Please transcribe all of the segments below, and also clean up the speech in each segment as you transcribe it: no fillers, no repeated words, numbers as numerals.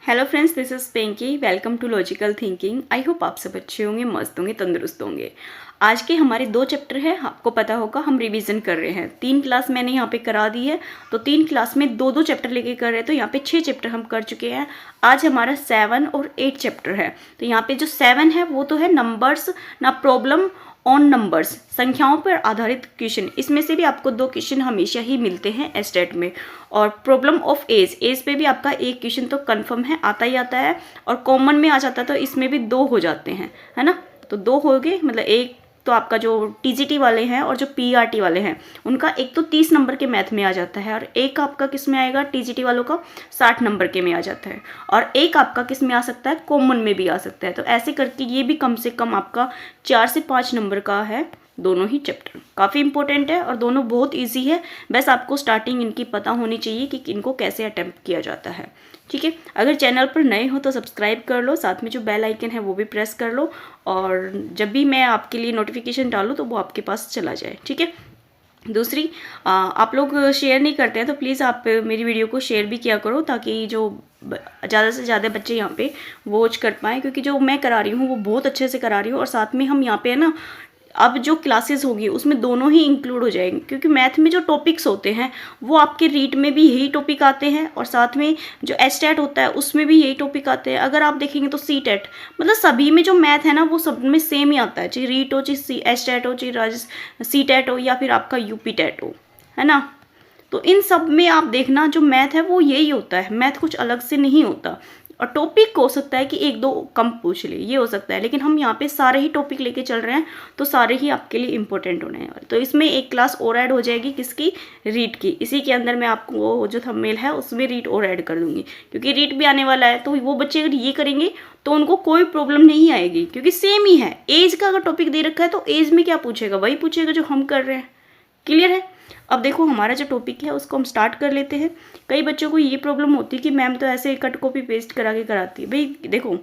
Hello friends, this is Pinky. Welcome to logical thinking. I hope आप सब अच्छे होंगे, मस्त होंगे, तंदुरुस्त होंगे। आज के हमारे 2 चैप्टर हैं, आपको पता होगा हम रिवीजन कर रहे हैं। 3 क्लास मैंने यहाँ पे करा दी है, तो 3 क्लास में 2-2 चैप्टर लेके कर रहे हैं, तो यहाँ पे 6 चैप्टर हम कर चुके हैं। आज हमारा 7 और 8 चैप्टर है। तो यहाँ पे जो 7 है वो तो है नंबर्स ना प्रॉब्लम ऑन नंबर्स, संख्याओं पर आधारित क्वेश्चन। इसमें से भी आपको 2 क्वेश्चन हमेशा ही मिलते हैं एस्टेट में। और प्रॉब्लम ऑफ एज पे भी आपका एक क्वेश्चन तो कंफर्म है, आता ही आता है, और कॉमन में आ जाता है, तो इसमें भी 2 हो जाते हैं, है ना। तो 2 हो गए, मतलब एक तो आपका जो टीजीटी वाले हैं और जो पीआरटी वाले हैं उनका एक तो 30 नंबर के मैथ में आ जाता है, और एक आपका किस में आएगा, टीजीटी वालों का 60 नंबर के में आ जाता है, और एक आपका किस में आ सकता है, कॉमन में भी आ सकता है। तो ऐसे करके ये भी कम से कम आपका 4 से 5 नंबर का है। दोनों ही चैप्टर काफ़ी इंपॉर्टेंट है और दोनों बहुत इजी है। बस आपको स्टार्टिंग इनकी पता होनी चाहिए कि इनको कैसे अटेम्प्ट किया जाता है, ठीक है। अगर चैनल पर नए हो तो सब्सक्राइब कर लो, साथ में जो बेल आइकन है वो भी प्रेस कर लो, और जब भी मैं आपके लिए नोटिफिकेशन डालूँ तो वो आपके पास चला जाए, ठीक है। दूसरी, आप लोग शेयर नहीं करते हैं तो प्लीज़ आप मेरी वीडियो को शेयर भी किया करो, ताकि जो ज़्यादा से ज़्यादा बच्चे यहाँ पे वॉच कर पाएँ, क्योंकि जो मैं करा रही हूँ वो बहुत अच्छे से करा रही हूँ। और साथ में हम यहाँ पे है ना, अब जो क्लासेस होगी उसमें दोनों ही इंक्लूड हो जाएंगे, क्योंकि मैथ में जो टॉपिक्स होते हैं वो आपके रीट में भी यही टॉपिक आते हैं, और साथ में जो एस्टेट होता है उसमें भी यही टॉपिक आते हैं। अगर आप देखेंगे तो सी टेट, मतलब सभी में जो मैथ है ना वो सब में सेम ही आता है, चाहे रीट हो, चाहे एस्टेट हो, चाहे सी टेट हो, या फिर आपका यूपी टेट हो, है ना। तो इन सब में आप देखना जो मैथ है वो यही होता है, मैथ कुछ अलग से नहीं होता। और टॉपिक हो सकता है कि 1-2 कम पूछ ले, ये हो सकता है, लेकिन हम यहाँ पे सारे ही टॉपिक लेके चल रहे हैं, तो सारे ही आपके लिए इंपॉर्टेंट होने हैं। तो इसमें एक क्लास और ऐड हो जाएगी, किसकी, रीट की। इसी के अंदर मैं आपको जो थंबनेल है उसमें रीट और ऐड कर दूंगी, क्योंकि रीट भी आने वाला है। तो वो बच्चे अगर ये करेंगे तो उनको कोई प्रॉब्लम नहीं आएगी, क्योंकि सेम ही है। एज का अगर टॉपिक दे रखा है तो एज में क्या पूछेगा, वही पूछेगा जो हम कर रहे हैं। क्लियर है। अब देखो हमारा जो टॉपिक है उसको हम स्टार्ट कर लेते हैं। कई बच्चों को ये प्रॉब्लम होती है कि मैम तो ऐसे कट कॉपी पेस्ट करा के कराती है। भाई देखो,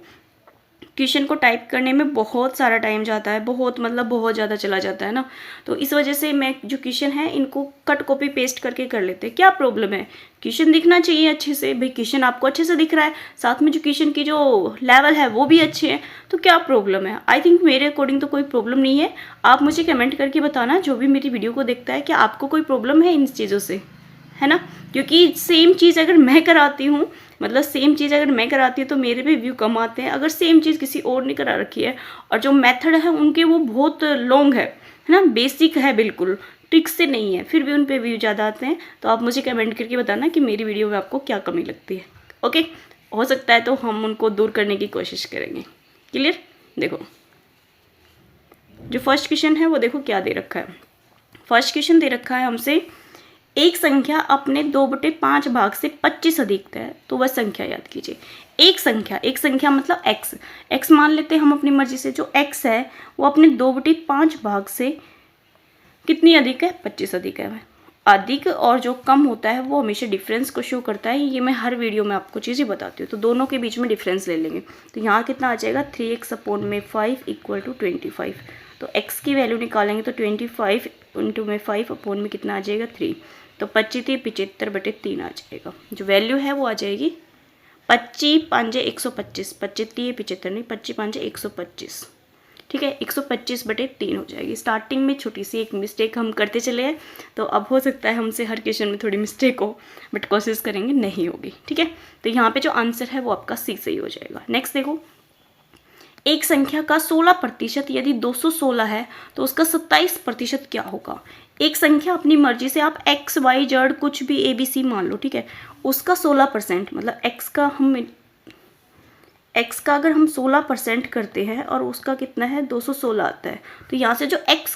क्वेश्चन को टाइप करने में बहुत सारा टाइम जाता है, बहुत मतलब बहुत ज़्यादा चला जाता है ना। तो इस वजह से मैं जो क्वेश्चन है इनको कट कॉपी पेस्ट करके कर लेते हैं। क्या प्रॉब्लम है, क्वेश्चन दिखना चाहिए अच्छे से। भाई क्वेश्चन आपको अच्छे से दिख रहा है, साथ में जो क्वेश्चन की जो लेवल है वो भी अच्छे है, तो क्या प्रॉब्लम है। आई थिंक मेरे अकॉर्डिंग तो कोई प्रॉब्लम नहीं है। आप मुझे कमेंट करके बताना, जो भी मेरी वीडियो को देखता है, कि आपको कोई प्रॉब्लम है इन चीज़ों से, है ना। क्योंकि सेम चीज़ अगर मैं कराती हूँ, मतलब सेम चीज़ अगर मैं कराती हूँ तो मेरे पे व्यू कम आते हैं। अगर सेम चीज़ किसी और ने करा रखी है और जो मेथड है उनके वो बहुत लॉन्ग है ना, बेसिक है, बिल्कुल ट्रिक से नहीं है, फिर भी उन पे व्यू ज़्यादा आते हैं। तो आप मुझे कमेंट करके बताना कि मेरी वीडियो में आपको क्या कमी लगती है। ओके, हो सकता है तो हम उनको दूर करने की कोशिश करेंगे। क्लियर। देखो जो फर्स्ट क्वेश्चन है वो देखो क्या दे रखा है। फर्स्ट क्वेश्चन दे रखा है हमसे, एक संख्या अपने 2/5 भाग से 25 अधिक है, तो वह संख्या याद कीजिए। एक संख्या मतलब x मान लेते हैं हम अपनी मर्जी से। जो x है वो अपने 2/5 भाग से कितनी अधिक है, 25 अधिक है। अधिक और जो कम होता है वो हमेशा डिफरेंस को शो करता है। ये मैं हर वीडियो में आपको चीज़ें बताती हूँ। तो दोनों के बीच में डिफरेंस ले लेंगे, तो यहाँ कितना आ जाएगा, 3x/5 = 25। तो x की वैल्यू निकालेंगे तो 25 × 5 अपॉन में कितना आ जाएगा, 3। तो 25/75/3 आ जाएगा। जो वैल्यू है वो आ जाएगी 25×5 = 125, 25×3 नहीं, 25×5 = 125, ठीक है। 125/3 हो जाएगी। स्टार्टिंग में छोटी सी एक मिस्टेक हम करते चले हैं, तो अब हो सकता है हमसे हर क्वेश्चन में थोड़ी मिस्टेक हो, बट कोशिश करेंगे नहीं होगी, ठीक है। तो यहाँ पे जो आंसर है वो आपका सी सही हो जाएगा। नेक्स्ट देखो, एक संख्या का 16% यदि 216 है तो उसका 27% क्या होगा। एक संख्या अपनी मर्जी से आप x y z कुछ भी ABC मान लो, ठीक है। उसका 16%, मतलब x का अगर हम 16% करते हैं और उसका कितना है, 216 आता है, तो यहाँ से जो x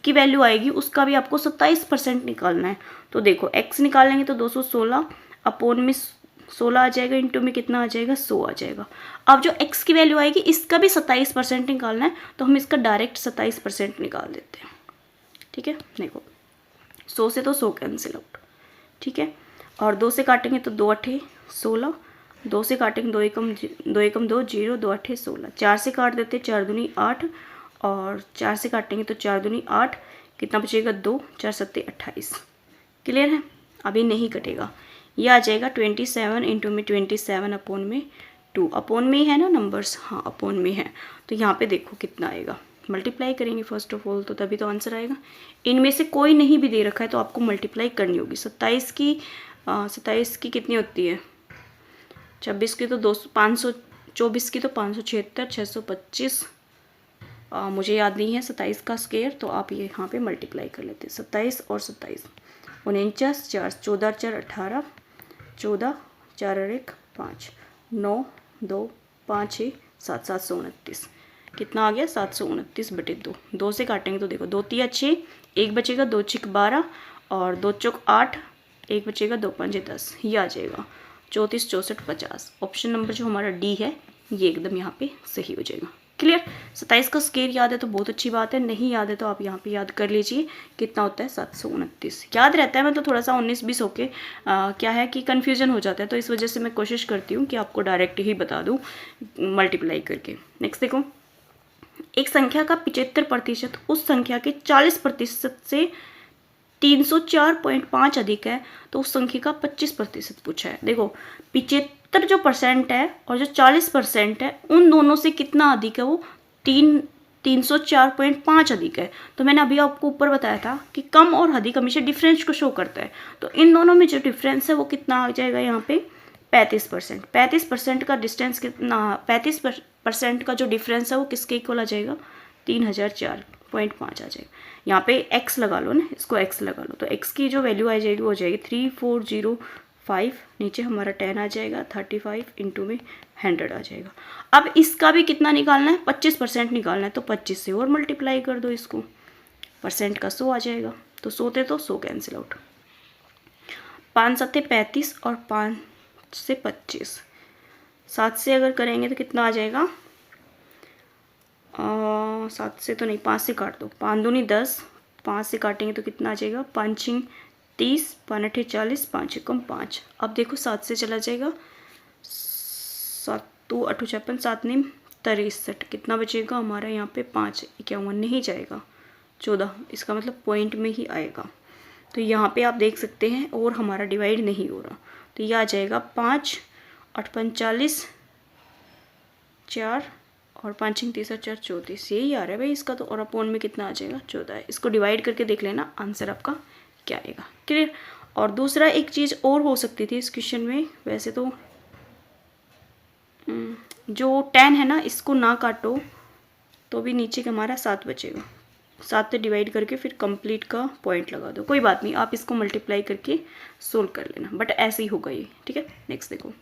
की वैल्यू आएगी उसका भी आपको 27% निकालना है। तो देखो x निकालेंगे तो 216 अपॉन में 16 आ जाएगा, इंटू में कितना आ जाएगा, 100 आ जाएगा। अब जो x की वैल्यू आएगी इसका भी 27% निकालना है, तो हम इसका डायरेक्ट 27% निकाल देते हैं, ठीक है। देखो 100 से तो 100 कैंसिल आउट, ठीक है। और 2 से काटेंगे तो 2 8 16, 2 से काटेंगे 2 एकम 2 0, 2 8 16, 4 से काट देते 4 दूनी 8, और 4 से काटेंगे तो 4 दूनी 8, कितना बचेगा 2, 4 7 28। क्लियर है। अभी नहीं कटेगा, ये आ जाएगा 27 इंटू में 27 अपॉन में 2, अपॉन में ही है ना नंबर्स, हाँ अपॉन में है। तो यहाँ पे देखो कितना आएगा, मल्टीप्लाई करेंगे फर्स्ट ऑफ ऑल तो तभी तो आंसर आएगा। इनमें से कोई नहीं भी दे रखा है तो आपको मल्टीप्लाई करनी होगी। 27 की कितनी होती है, 26 की तो 200, 500, 24 की तो 576, 625, मुझे याद नहीं है 27 का स्क्वायर, तो आप ये यहाँ पे मल्टीप्लाई कर लेते हैं। 27 और 27, 49, 4, 14, 4, 18, 14, 4 और 1, 5, 9, 2, 5, 6, 7, 729, कितना आ गया 729 बटे 2। 2 से काटेंगे तो देखो 2 तिया 6, 1 बचेगा, 2 छिक 12 और 2 चौक 8, 1 बचेगा, 2 पंजे 10, ये आ जाएगा 34, 64, 50। ऑप्शन नंबर जो हमारा डी है ये एकदम यहाँ पे सही हो जाएगा। क्लियर। 27 का स्क्वायर याद है तो बहुत अच्छी बात है, नहीं याद है तो आप यहाँ पे याद कर लीजिए कितना होता है 729। याद रहता है मतलब थोड़ा सा 19-20 होके क्या है कि कन्फ्यूजन हो जाता है, तो इस वजह से मैं कोशिश करती हूँ कि आपको डायरेक्ट ही बता दूँ मल्टीप्लाई करके। नेक्स्ट देखो, एक संख्या का 75% उस संख्या के 40% से 304.5 अधिक है तो उस संख्या का 25% पूछा है। देखो 75 जो % है और जो 40% है उन दोनों से कितना अधिक है, वो 304.5 अधिक है। तो मैंने अभी आपको ऊपर बताया था कि कम और अधिक हमेशा डिफरेंस को शो करता है, तो इन दोनों में जो डिफरेंस है वो कितना आ जाएगा यहाँ पे 35%। 35% का डिस्टेंस कितना, 35% का जो डिफरेंस है वो किसके इक्वल आ जाएगा 3004.5 आ जाएगा। यहाँ पे x लगा लो ना, इसको x लगा लो तो x की जो वैल्यू आ जाएगी वो हो जाएगी 3405, नीचे हमारा 10 आ जाएगा, 35 इंटू में 100 आ जाएगा। अब इसका भी कितना निकालना है, 25% निकालना है, तो 25 से और मल्टीप्लाई कर दो इसको, परसेंट का 100 आ जाएगा, तो 100 थे तो 100 कैंसिल आउट, 5 7 35 और 5 से 25, 7 से अगर करेंगे तो कितना आ जाएगा, 7 से तो नहीं, 5 से काट दो, 5 दूनी 10, 5 से काटेंगे तो कितना आ जाएगा, 5 छिंग 30, 5 8 40, 5 एकम 5। अब देखो 7 से चला जाएगा, 7 2 8 56, 7 नीम 63, कितना बचेगा हमारा यहाँ पे 5, 51 नहीं जाएगा, 14, इसका मतलब पॉइंट में ही आएगा। तो यहाँ पे आप देख सकते हैं और हमारा डिवाइड नहीं हो रहा, तो यह आ जाएगा 5 8 45, 4 और 5 छिंग 30 4 34, यही आ रहा है भाई इसका तो, और अपॉन में कितना आ जाएगा 14 है। इसको डिवाइड करके देख लेना आंसर आपका क्या आएगा। क्लियर। और दूसरा एक चीज़ और हो सकती थी इस क्वेश्चन में, वैसे तो जो 10 है ना इसको ना काटो तो भी नीचे का हमारा 7 बचेगा, 7 से डिवाइड करके फिर कंप्लीट का पॉइंट लगा दो, कोई बात नहीं, आप इसको मल्टीप्लाई करके सोल्व कर लेना, बट ऐसे ही होगा ये। ठीक है। नेक्स्ट देखो,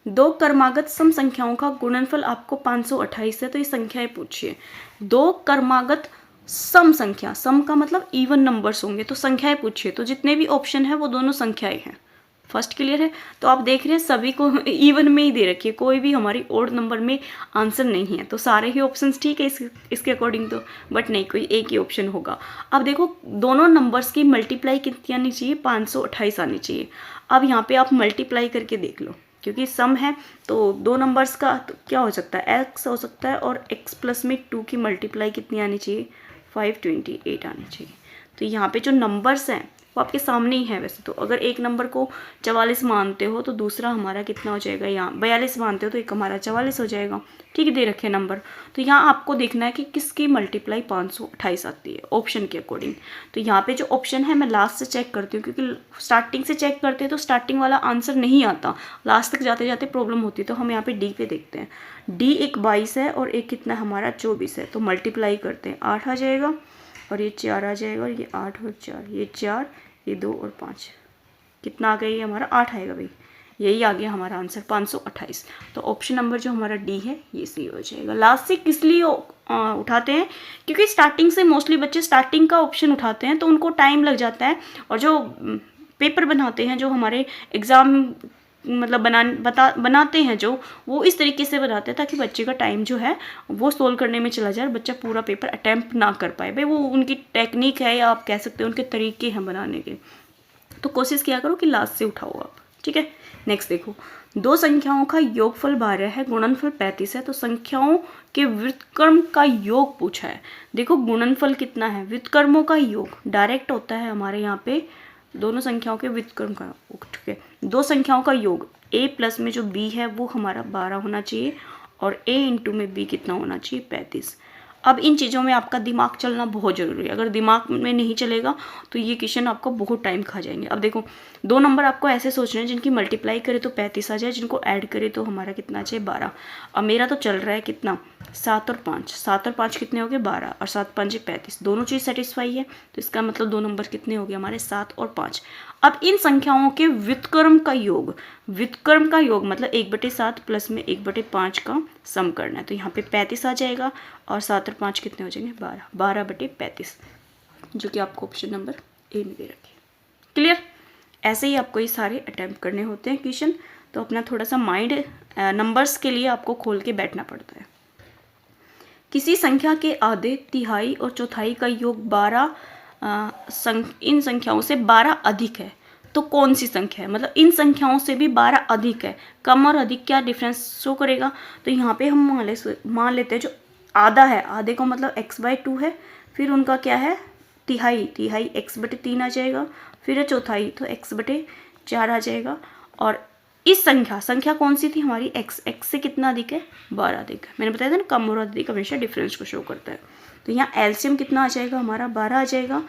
दो क्रमागत सम संख्याओं का गुणनफल आपको 528 है, तो ये संख्याएं पूछिए। दो क्रमागत सम संख्या, सम का मतलब इवन नंबर्स होंगे, तो संख्याएं पूछिए, तो जितने भी ऑप्शन है वो दोनों संख्याएं हैं। फर्स्ट क्लियर है। तो आप देख रहे हैं सभी को इवन में ही दे रखी है, कोई भी हमारी ओड नंबर में आंसर नहीं है, तो सारे ही ऑप्शंस ठीक है इसके अकॉर्डिंग तो, बट नहीं, कोई एक ही ऑप्शन होगा। अब देखो दोनों नंबर्स की मल्टीप्लाई कितनी आनी चाहिए, 528 आनी चाहिए। अब यहाँ पे आप मल्टीप्लाई करके देख लो, क्योंकि सम है तो दो नंबर्स का तो क्या हो सकता है, x हो सकता है, और x प्लस में 2 की मल्टीप्लाई कितनी आनी चाहिए, 528 आनी चाहिए। तो यहाँ पे जो नंबर्स हैं वो आपके सामने ही है। वैसे तो अगर एक नंबर को 44 मानते हो तो दूसरा हमारा कितना हो जाएगा, यहाँ 42 मानते हो तो एक हमारा 44 हो जाएगा। ठीक है, दे रखे नंबर, तो यहाँ आपको देखना है कि किसकी मल्टीप्लाई 528 आती है ऑप्शन के अकॉर्डिंग। तो यहाँ पे जो ऑप्शन है मैं लास्ट से चेक करती हूँ, क्योंकि स्टार्टिंग से चेक करते हैं तो स्टार्टिंग वाला आंसर नहीं आता, लास्ट तक जाते जाते प्रॉब्लम होती है। तो हम यहाँ पे डी पे देखते हैं, डी एक 22 है और एक कितना हमारा 24 है, तो मल्टीप्लाई करते हैं, 8 आ जाएगा और ये 4 आ जाएगा, और ये 8 और 4, ये 4, ये 2 और 5, कितना आ गया, ये हमारा 8 आएगा भाई, यही आ गया हमारा आंसर 528। तो ऑप्शन नंबर जो हमारा डी है ये सही हो जाएगा। लास्ट से किस लिए उठाते हैं, क्योंकि स्टार्टिंग से मोस्टली बच्चे स्टार्टिंग का ऑप्शन उठाते हैं तो उनको टाइम लग जाता है, और जो पेपर बनाते हैं, जो हमारे एग्ज़ाम मतलब बनाते हैं जो, वो इस तरीके से बनाते हैं ताकि बच्चे का टाइम जो है वो सोल्व करने में चला जाए, बच्चा पूरा पेपर अटैम्प्ट ना कर पाए। भाई वो उनकी टेक्निक है, या आप कह सकते हैं उनके तरीके हैं बनाने के, तो कोशिश किया करो कि लास्ट से उठाओ आप। ठीक है। नेक्स्ट देखो, दो संख्याओं का योगफल 12 है, गुणनफल 35 है, तो संख्याओं के व्युत्क्रम का योग पूछा है। देखो गुणनफल कितना है, व्युत्क्रमों का योग डायरेक्ट होता है हमारे यहाँ पे दोनों संख्याओं के व्युत्क्रम का, दो संख्याओं का योग a प्लस में जो b है वो हमारा 12 होना चाहिए और a इंटू में b कितना होना चाहिए 35। अब इन चीज़ों में आपका दिमाग चलना बहुत ज़रूरी है। अगर दिमाग में नहीं चलेगा तो ये क्वेश्चन आपको बहुत टाइम खा जाएंगे। अब देखो दो नंबर आपको ऐसे सोचने हैं जिनकी मल्टीप्लाई करे तो 35 आ जाए, जिनको ऐड करे तो हमारा कितना आ जाए 12। अब मेरा तो चल रहा है कितना 7 और 5, 7 और 5 कितने हो गए 12 और 7 5 35, दोनों चीज़ सेटिस्फाई है। तो इसका मतलब दो नंबर कितने हो गए हमारे 7 और 5। अब इन संख्याओं के व्युत्क्रम का योग, व्युत्क्रम का योग मतलब 1/7 प्लस में 1/5 का सम करना है। तो यहाँ पे 35 आ जाएगा और 7 और 5 कितने हो जाएंगे 12, 12/35, जो कि आपको ऑप्शन नंबर ए में दे रखे। क्लियर? ऐसे ही आपको ये सारे अटैम्प्ट करने होते हैं क्वेश्चन। तो अपना थोड़ा सा माइंड नंबर्स के लिए आपको खोल के बैठना पड़ता है। किसी संख्या के आधे, तिहाई और चौथाई का योग 12 इन संख्याओं से 12 अधिक है तो कौन सी संख्या है? मतलब इन संख्याओं से भी 12 अधिक है। कम और अधिक क्या डिफरेंस शो करेगा? तो यहाँ पे हम मान लेते हैं जो आधा है, आधे को मतलब x/2 है, फिर उनका क्या है तिहाई, तिहाई x/3 आ जाएगा, फिर है चौथाई तो x/4 आ जाएगा। और इस संख्या कौन सी थी हमारी x से कितना अधिक है 12 अधिक है। मैंने बताया था ना कम और अधिक हमेशा डिफरेंस को शो करता है। तो यहाँ एलसीएम कितना आ जाएगा हमारा 12 आ जाएगा।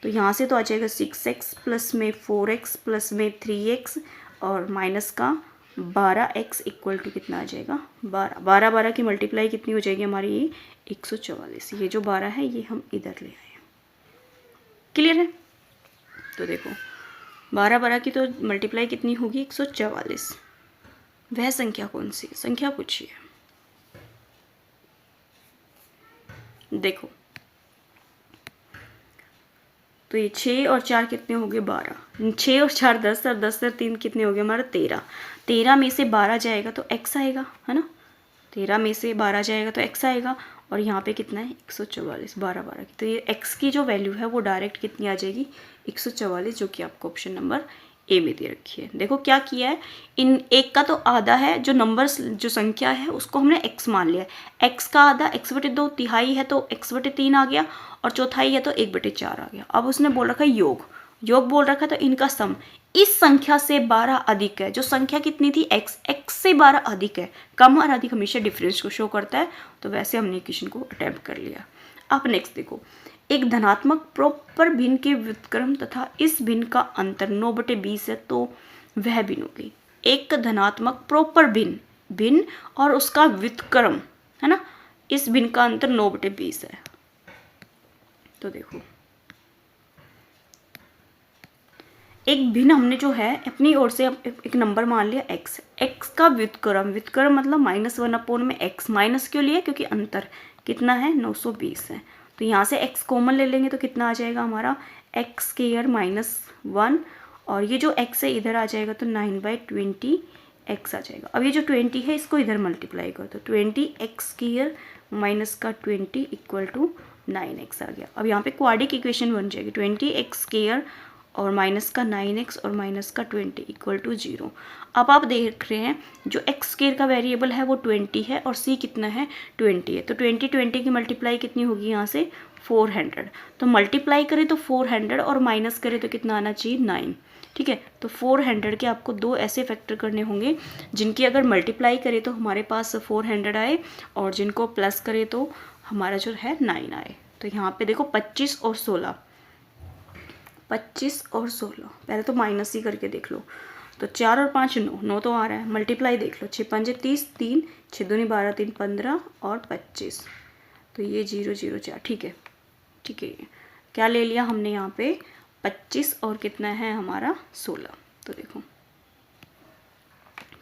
तो यहाँ से तो आ जाएगा 6x प्लस में 4x प्लस में 3x और माइनस का 12x इक्वल टू कितना आ जाएगा 12। 12 की मल्टीप्लाई कितनी हो जाएगी हमारी ये 144। ये जो 12 है ये हम इधर ले आए। क्लियर है? तो देखो 12 की तो मल्टीप्लाई कितनी होगी 144। वह संख्या कौन सी? संख्या पूछिए। देखो तो ये 6 और 4 कितने हो गए 12, 6 और 4 10 और 10 और 3 कितने हो गए हमारा 13। 13 में से 12 जाएगा तो x आएगा, है ना। 13 में से 12 जाएगा तो x आएगा और यहाँ पे कितना है 144, 12 की। तो ये x की जो वैल्यू है वो डायरेक्ट कितनी आ जाएगी 144, जो कि आपको ऑप्शन नंबर ए में दे रखी है। देखो क्या किया है, इन एक का तो आधा है, जो नंबर्स जो संख्या है उसको हमने x मान लिया है। x का आधा x/2, तिहाई है तो x/3 आ गया और चौथाई है तो 1/4 आ गया। अब उसने बोल रखा है योग बोल रखा है तो इनका सम इस संख्या से 12 अधिक है। जो संख्या कितनी थी x से 12 अधिक है। कम और अधिक हमेशा डिफरेंस को शो करता है। तो वैसे हमने क्वेश्चन को अटेम्प्ट कर लिया। अब नेक्स्ट देखो, एक धनात्मक प्रॉपर भिन्न के व्युत्क्रम तथा इस भिन्न का अंतर 9/20 है तो वह भिन्न होगी। एक धनात्मक प्रॉपर भिन्न और उसका व्युत्क्रम, है ना, इस भिन्न का अंतर 9/20 है। तो देखो एक भिन्न हमने जो है अपनी ओर से एक नंबर मान लिया x का व्युत्क्रम मतलब -1 में x। माइनस क्यों लिया? क्योंकि अंतर कितना है 920 है। तो यहाँ से x कॉमन ले लेंगे तो कितना आ जाएगा हमारा x² -1 और ये जो x है इधर आ जाएगा तो 9/20 x आ जाएगा। अब ये जो 20 है इसको इधर मल्टीप्लाई कर दो, 20x² -20 इक्वल टू 9x आ गया। अब यहाँ पे क्वाड्रिक इक्वेशन बन जाएगी 20x² और माइनस का 9x और माइनस का 20 इक्वल टू 0। अब आप देख रहे हैं जो x² का वेरिएबल है वो 20 है और c कितना है 20 है। तो 20 की मल्टीप्लाई कितनी होगी यहाँ से 400। तो मल्टीप्लाई करें तो 400 और माइनस करें तो कितना आना चाहिए 9। ठीक है, तो 400 के आपको दो ऐसे फैक्टर करने होंगे जिनकी अगर मल्टीप्लाई करें तो हमारे पास 400 आए और जिनको प्लस करें तो हमारा जो है 9 आए। तो यहाँ पे देखो 25 और 16, 25 और 16, पहले तो माइनस ही करके देख लो। तो 4 और 5 9 तो आ रहा है। मल्टीप्लाई देख लो 6 5 30, 3 6 2 12 3 15 और 25। तो ये 0 0 4, ठीक है क्या ले लिया हमने यहाँ पे 25 और कितना है हमारा 16। तो देखो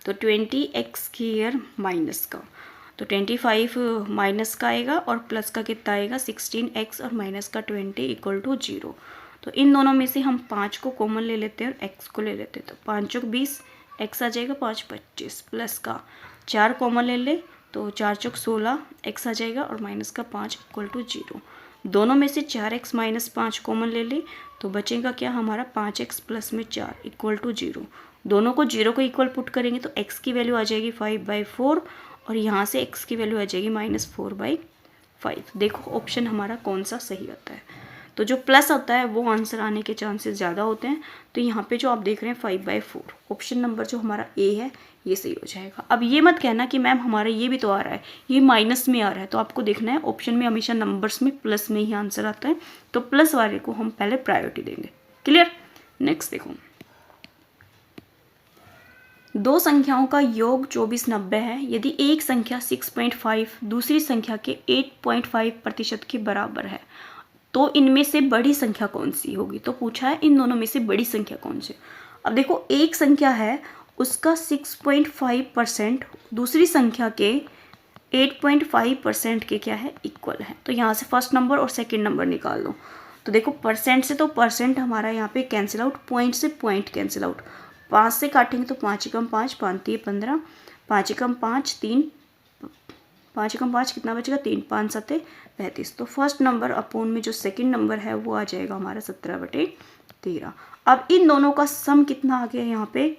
तो 20x² माइनस का तो 25 माइनस का आएगा और प्लस का कितना आएगा 16x और माइनस का 20 इक्वल टू 0। तो इन दोनों में से हम 5 को कॉमन ले लेते हैं और x को ले लेते हैं। तो 5 चौक 20, x आ जाएगा 5 25 प्लस का 4 कॉमन ले ले तो 4 चौक 16, x आ जाएगा और माइनस का 5 इक्वल टू 0। दोनों में से 4x माइनस 5 कॉमन ले ले तो बचेगा क्या हमारा 5x प्लस में 4 इक्वल टू 0। दोनों को 0 को इक्वल पुट करेंगे तो x की वैल्यू आ जाएगी 5/4 और यहाँ से x की वैल्यू आ जाएगी -4/5। देखो ऑप्शन हमारा कौन सा सही आता है। तो जो प्लस होता है वो आंसर आने के चांसेस ज़्यादा होते हैं। तो यहाँ पे जो आप देख रहे हैं 5/4, ऑप्शन नंबर जो हमारा ए है ये सही हो जाएगा। अब ये मत कहना कि मैम हमारा ये भी तो आ रहा है, ये माइनस में आ रहा है, तो आपको देखना है ऑप्शन में हमेशा नंबर्स में प्लस में ही आंसर आता है, तो प्लस वाले को हम पहले प्रायोरिटी देंगे। क्लियर। नेक्स्ट देखो, दो संख्याओं का योग 2490 है। यदि एक संख्या 6.5 दूसरी संख्या के 8.5% के बराबर है तो इनमें से बड़ी संख्या कौन सी होगी। तो पूछा है इन दोनों में से बड़ी संख्या कौन सी। अब देखो एक संख्या है उसका 6.5% दूसरी संख्या के 8.5% के क्या है इक्वल है। तो यहाँ से फर्स्ट नंबर और सेकंड नंबर निकाल लो। तो देखो परसेंट से तो परसेंट हमारा यहाँ पे कैंसिल आउट, पॉइंट से पॉइंट कैंसिल आउट। 5 से काटेंगे तो 5 एकम 5, 5 15, 5 एकम 5 3, 5 एकम 5 कितना बचेगा 3, 5 7 35। तो फर्स्ट नंबर अपोन में जो सेकंड नंबर है वो आ जाएगा हमारा 17/13। अब इन दोनों का सम कितना आ गया यहाँ पे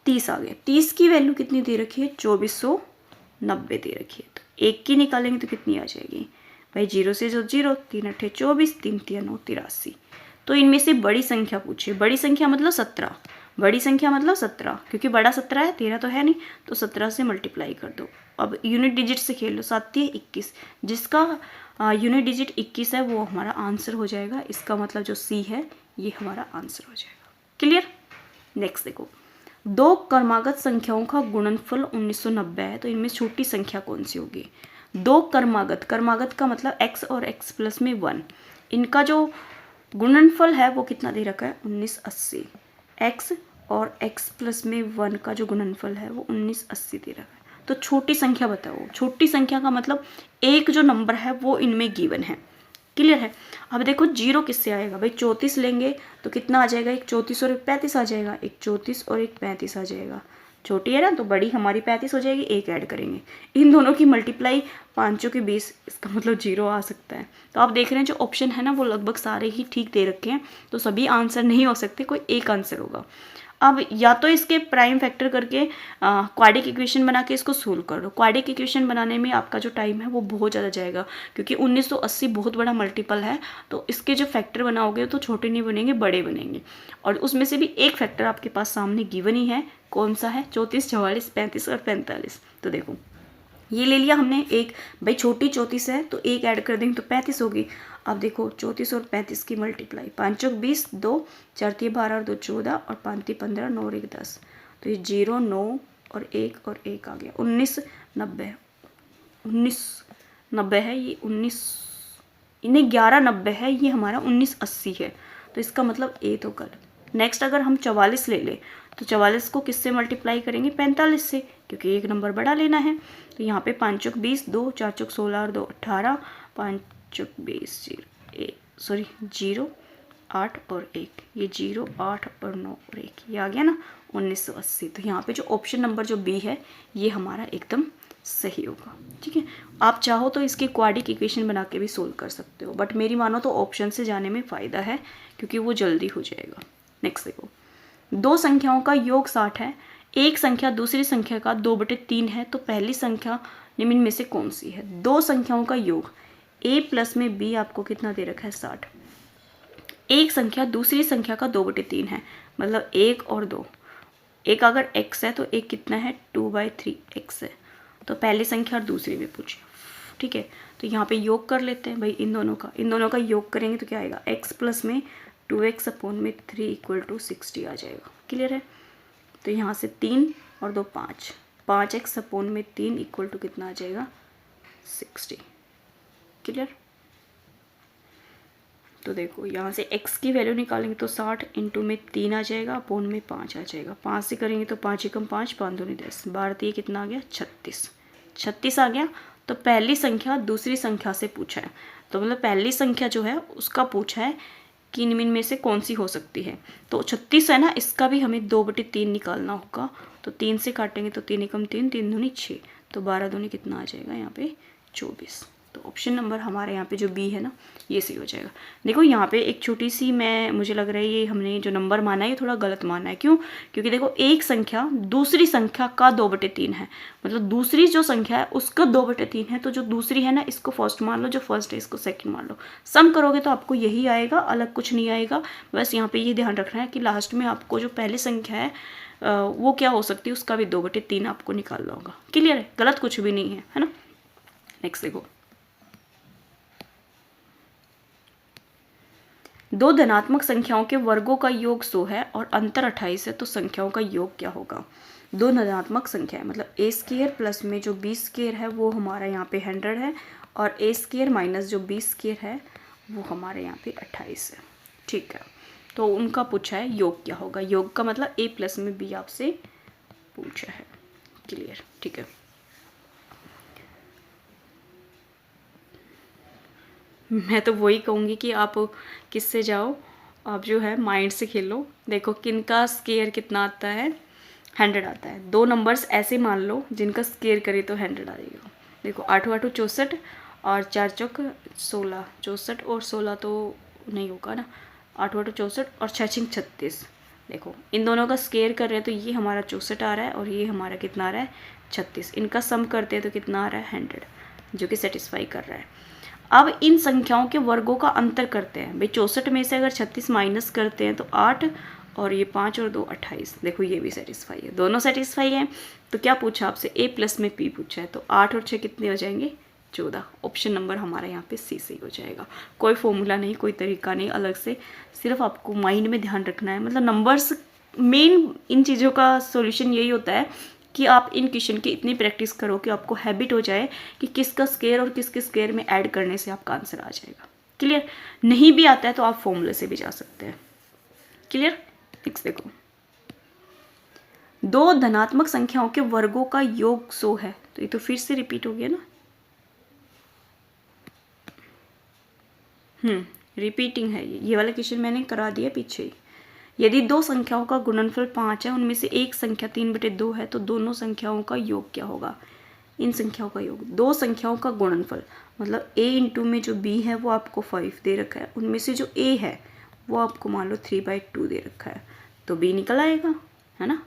30 आ गया। 30 की वैल्यू कितनी दे रखी है 2490 दे रखी है। तो एक की निकालेंगे तो कितनी आ जाएगी भाई 0 से जो 0, 3 8 24, 3 3 9 83। तो इनमें से बड़ी संख्या पूछिए। बड़ी संख्या मतलब 17, बड़ी संख्या मतलब 17, क्योंकि बड़ा 17 है 13 तो है नहीं, तो 17 से मल्टीप्लाई कर दो। अब यूनिट डिजिट से खेल लो, 7 है 21, जिसका यूनिट डिजिट 21 है वो हमारा आंसर हो जाएगा। इसका मतलब जो सी है ये हमारा आंसर हो जाएगा। क्लियर। नेक्स्ट देखो, दो क्रमागत संख्याओं का गुणनफल 1990 है, तो इनमें छोटी संख्या कौन सी होगी। दो क्रमागत, क्रमागत का मतलब x और x प्लस में 1, इनका जो गुणनफल है वो कितना दे रखा है 1980। x और x प्लस में 1 का जो गुणनफल है वो 1980 दे रखा है। तो छोटी संख्या बताओ। छोटी संख्या का मतलब एक जो नंबर है वो इनमें गिवन है। क्लियर है। अब देखो 0 किससे आएगा भाई 34 लेंगे तो कितना आ जाएगा, एक 34 और एक 35 आ जाएगा, एक 34 और एक 35 आ जाएगा। छोटी है ना तो बड़ी हमारी 35 हो जाएगी, एक ऐड करेंगे। इन दोनों की मल्टीप्लाई 5 के 20, इसका मतलब 0 आ सकता है। तो आप देख रहे हैं जो ऑप्शन है ना वो लगभग सारे ही ठीक दे रखे हैं, तो सभी आंसर नहीं हो सकते, कोई एक आंसर होगा। अब या तो इसके प्राइम फैक्टर करके क्वाड्रिक इक्वेशन बना के इसको सोल्व कर लो। क्वाड्रिक इक्वेशन बनाने में आपका जो टाइम है वो बहुत ज़्यादा जाएगा, क्योंकि 1980 बहुत बड़ा मल्टीपल है, तो इसके जो फैक्टर बनाओगे तो छोटे नहीं बनेंगे बड़े बनेंगे। और उसमें से भी एक फैक्टर आपके पास सामने गिवन ही है, कौन सा है 34 44 35 और 45। तो देखो ये ले लिया हमने एक, भाई छोटी 34 है तो एक ऐड कर देंगे तो 35 होगी। अब देखो 34 और 35 की मल्टीप्लाई, 5 चौक 20, 2 4 3 12 और 2 14 और 5 3 15, 9 और 1 10। तो ये 0 9 और 1 आ गया 1990। 1990 है ये, 19 इन्हें 1190 है, ये हमारा 1980 है। तो इसका मतलब ए तो कर। नेक्स्ट अगर हम 44 ले लें तो 44 को किससे मल्टीप्लाई करेंगे 45 से, क्योंकि एक नंबर बड़ा लेना है। तो यहाँ पे 5 चौक 20, 2 4 चौक 16 और 2 18, 5 चौक 20 0 8 और 1, ये 0 8 और 9 और 1, ये आ गया ना 1980। तो यहाँ पे जो ऑप्शन नंबर जो बी है ये हमारा एकदम सही होगा। ठीक है। आप चाहो तो इसकी क्वाड्रिक इक्वेशन बना के भी सोल्व कर सकते हो, बट मेरी मानो तो ऑप्शन से जाने में फ़ायदा है क्योंकि वो जल्दी हो जाएगा। नेक्स्ट देखो, दो संख्याओं का योग 60 है, एक संख्या दूसरी संख्या का 2/3 है, तो पहली संख्या निम्न में से कौन सी है। दो संख्याओं का योग a प्लस में b आपको कितना दे रखा है 60। एक संख्या दूसरी संख्या का 2/3 है, मतलब 1 और 2। एक अगर x है तो एक कितना है 2/3x है। तो पहली संख्या और दूसरी में पूछे। ठीक है। तो यहाँ पे योग कर लेते हैं भाई इन दोनों का योग करेंगे तो क्या आएगा x प्लस में 2x अपॉन में 3 = 60 आ जाएगा। क्लियर है। तो यहाँ से 3 और 2 5, 5x अपॉन में 3 = कितना आ जाएगा 60। क्लियर। तो देखो यहाँ से x की वैल्यू निकालेंगे तो 60 इंटू में 3 आ जाएगा, अपॉन में 5 आ जाएगा। 5 से करेंगे तो 5 एकम 5, 5 दूनी 10, 12 कितना आ गया 36 आ गया। तो पहली संख्या दूसरी संख्या से पूछा है, तो मतलब पहली संख्या जो है उसका पूछा है कि इनमें में से कौन सी हो सकती है। तो 36 है ना, इसका भी हमें 2/3 निकालना होगा। तो 3 से काटेंगे तो 3 एकम 3, 3 दूनी 6, तो 12 दूनी कितना आ जाएगा यहाँ पे 24। तो ऑप्शन नंबर हमारे यहाँ पे जो बी है ना, ये सही हो जाएगा। देखो यहाँ पे एक छोटी सी, मुझे लग रहा है ये हमने जो नंबर माना है ये थोड़ा गलत माना है। क्यों? क्योंकि देखो एक संख्या दूसरी संख्या का 2/3 है, मतलब दूसरी जो संख्या है उसका 2/3 है, तो जो दूसरी है ना इसको फर्स्ट मान लो, जो फर्स्ट है इसको सेकंड मान लो। सम करोगे तो आपको यही आएगा, अलग कुछ नहीं आएगा। बस यहाँ पे ये ध्यान रखना है कि लास्ट में आपको जो पहली संख्या है वो क्या हो सकती है, उसका भी 2/3 आपको निकालना होगा। क्लियर है? गलत कुछ भी नहीं है ना। नेक्स्ट देखो, दो धनात्मक संख्याओं के वर्गों का योग 100 है और अंतर 28 है, तो संख्याओं का योग क्या होगा? दो धनात्मक संख्या है, मतलब ए स्क्वायर प्लस में जो बी स्क्वायर है वो हमारा यहाँ पे 100 है, और ए स्क्वायर माइनस जो बी स्क्वायर है वो हमारे यहाँ पे 28 है। ठीक है, तो उनका पूछा है योग क्या होगा। योग का मतलब ए प्लस में बी आपसे पूछा है। क्लियर? ठीक है, मैं तो वही कहूँगी कि आप किससे जाओ, आप जो है माइंड से खेलो। देखो किनका स्केयर कितना आता है, 100 आता है। दो नंबर्स ऐसे मान लो जिनका स्केयर करे तो 100 आ जाएगा। देखो 8 8 64 और 4 चौक 16, 64 और 16 तो नहीं होगा ना, 8 8 64 और 6 6 36। देखो इन दोनों का स्केयर कर रहे हैं तो ये हमारा 64 आ रहा है और ये हमारा कितना आ रहा है, 36। इनका सम करते हैं तो कितना आ रहा है, 100, जो कि सेटिस्फाई कर रहा है। अब इन संख्याओं के वर्गों का अंतर करते हैं भाई। 64 में से अगर 36 माइनस करते हैं तो 8, और ये 5 और 2 28। देखो ये भी सेटिस्फाई है, दोनों सेटिस्फाई हैं। तो क्या पूछा आपसे, ए प्लस में पी पूछा है, तो 8 और 6 कितने हो जाएंगे, 14। ऑप्शन नंबर हमारा यहाँ पे सी सही हो जाएगा। कोई फॉर्मूला नहीं, कोई तरीका नहीं अलग से, सिर्फ आपको माइंड में ध्यान रखना है। मतलब नंबर्स मेन, इन चीज़ों का सोल्यूशन यही होता है कि आप इन क्वेश्चन की इतनी प्रैक्टिस करो कि आपको हैबिट हो जाए कि किसका स्केयर और किसके स्केयर में ऐड करने से आपका आंसर आ जाएगा। क्लियर? नहीं भी आता है तो आप फॉर्मूले से भी जा सकते हैं। क्लियर? नेक्स्ट देखो, दो धनात्मक संख्याओं के वर्गों का योग 100 है, तो ये तो फिर से रिपीट हो गया ना। रिपीटिंग है ये वाला क्वेश्चन मैंने करा दिया पीछे ही। यदि दो संख्याओं का गुणनफल 5 है, उनमें से एक संख्या 3/2 है, तो दोनों संख्याओं का योग क्या होगा? इन संख्याओं का योग, दो संख्याओं का गुणनफल, मतलब a इंटू में जो b है वो आपको 5 दे रखा है, उनमें से जो a है वो आपको मान लो 3/2 दे रखा है, तो b निकल आएगा, है ना।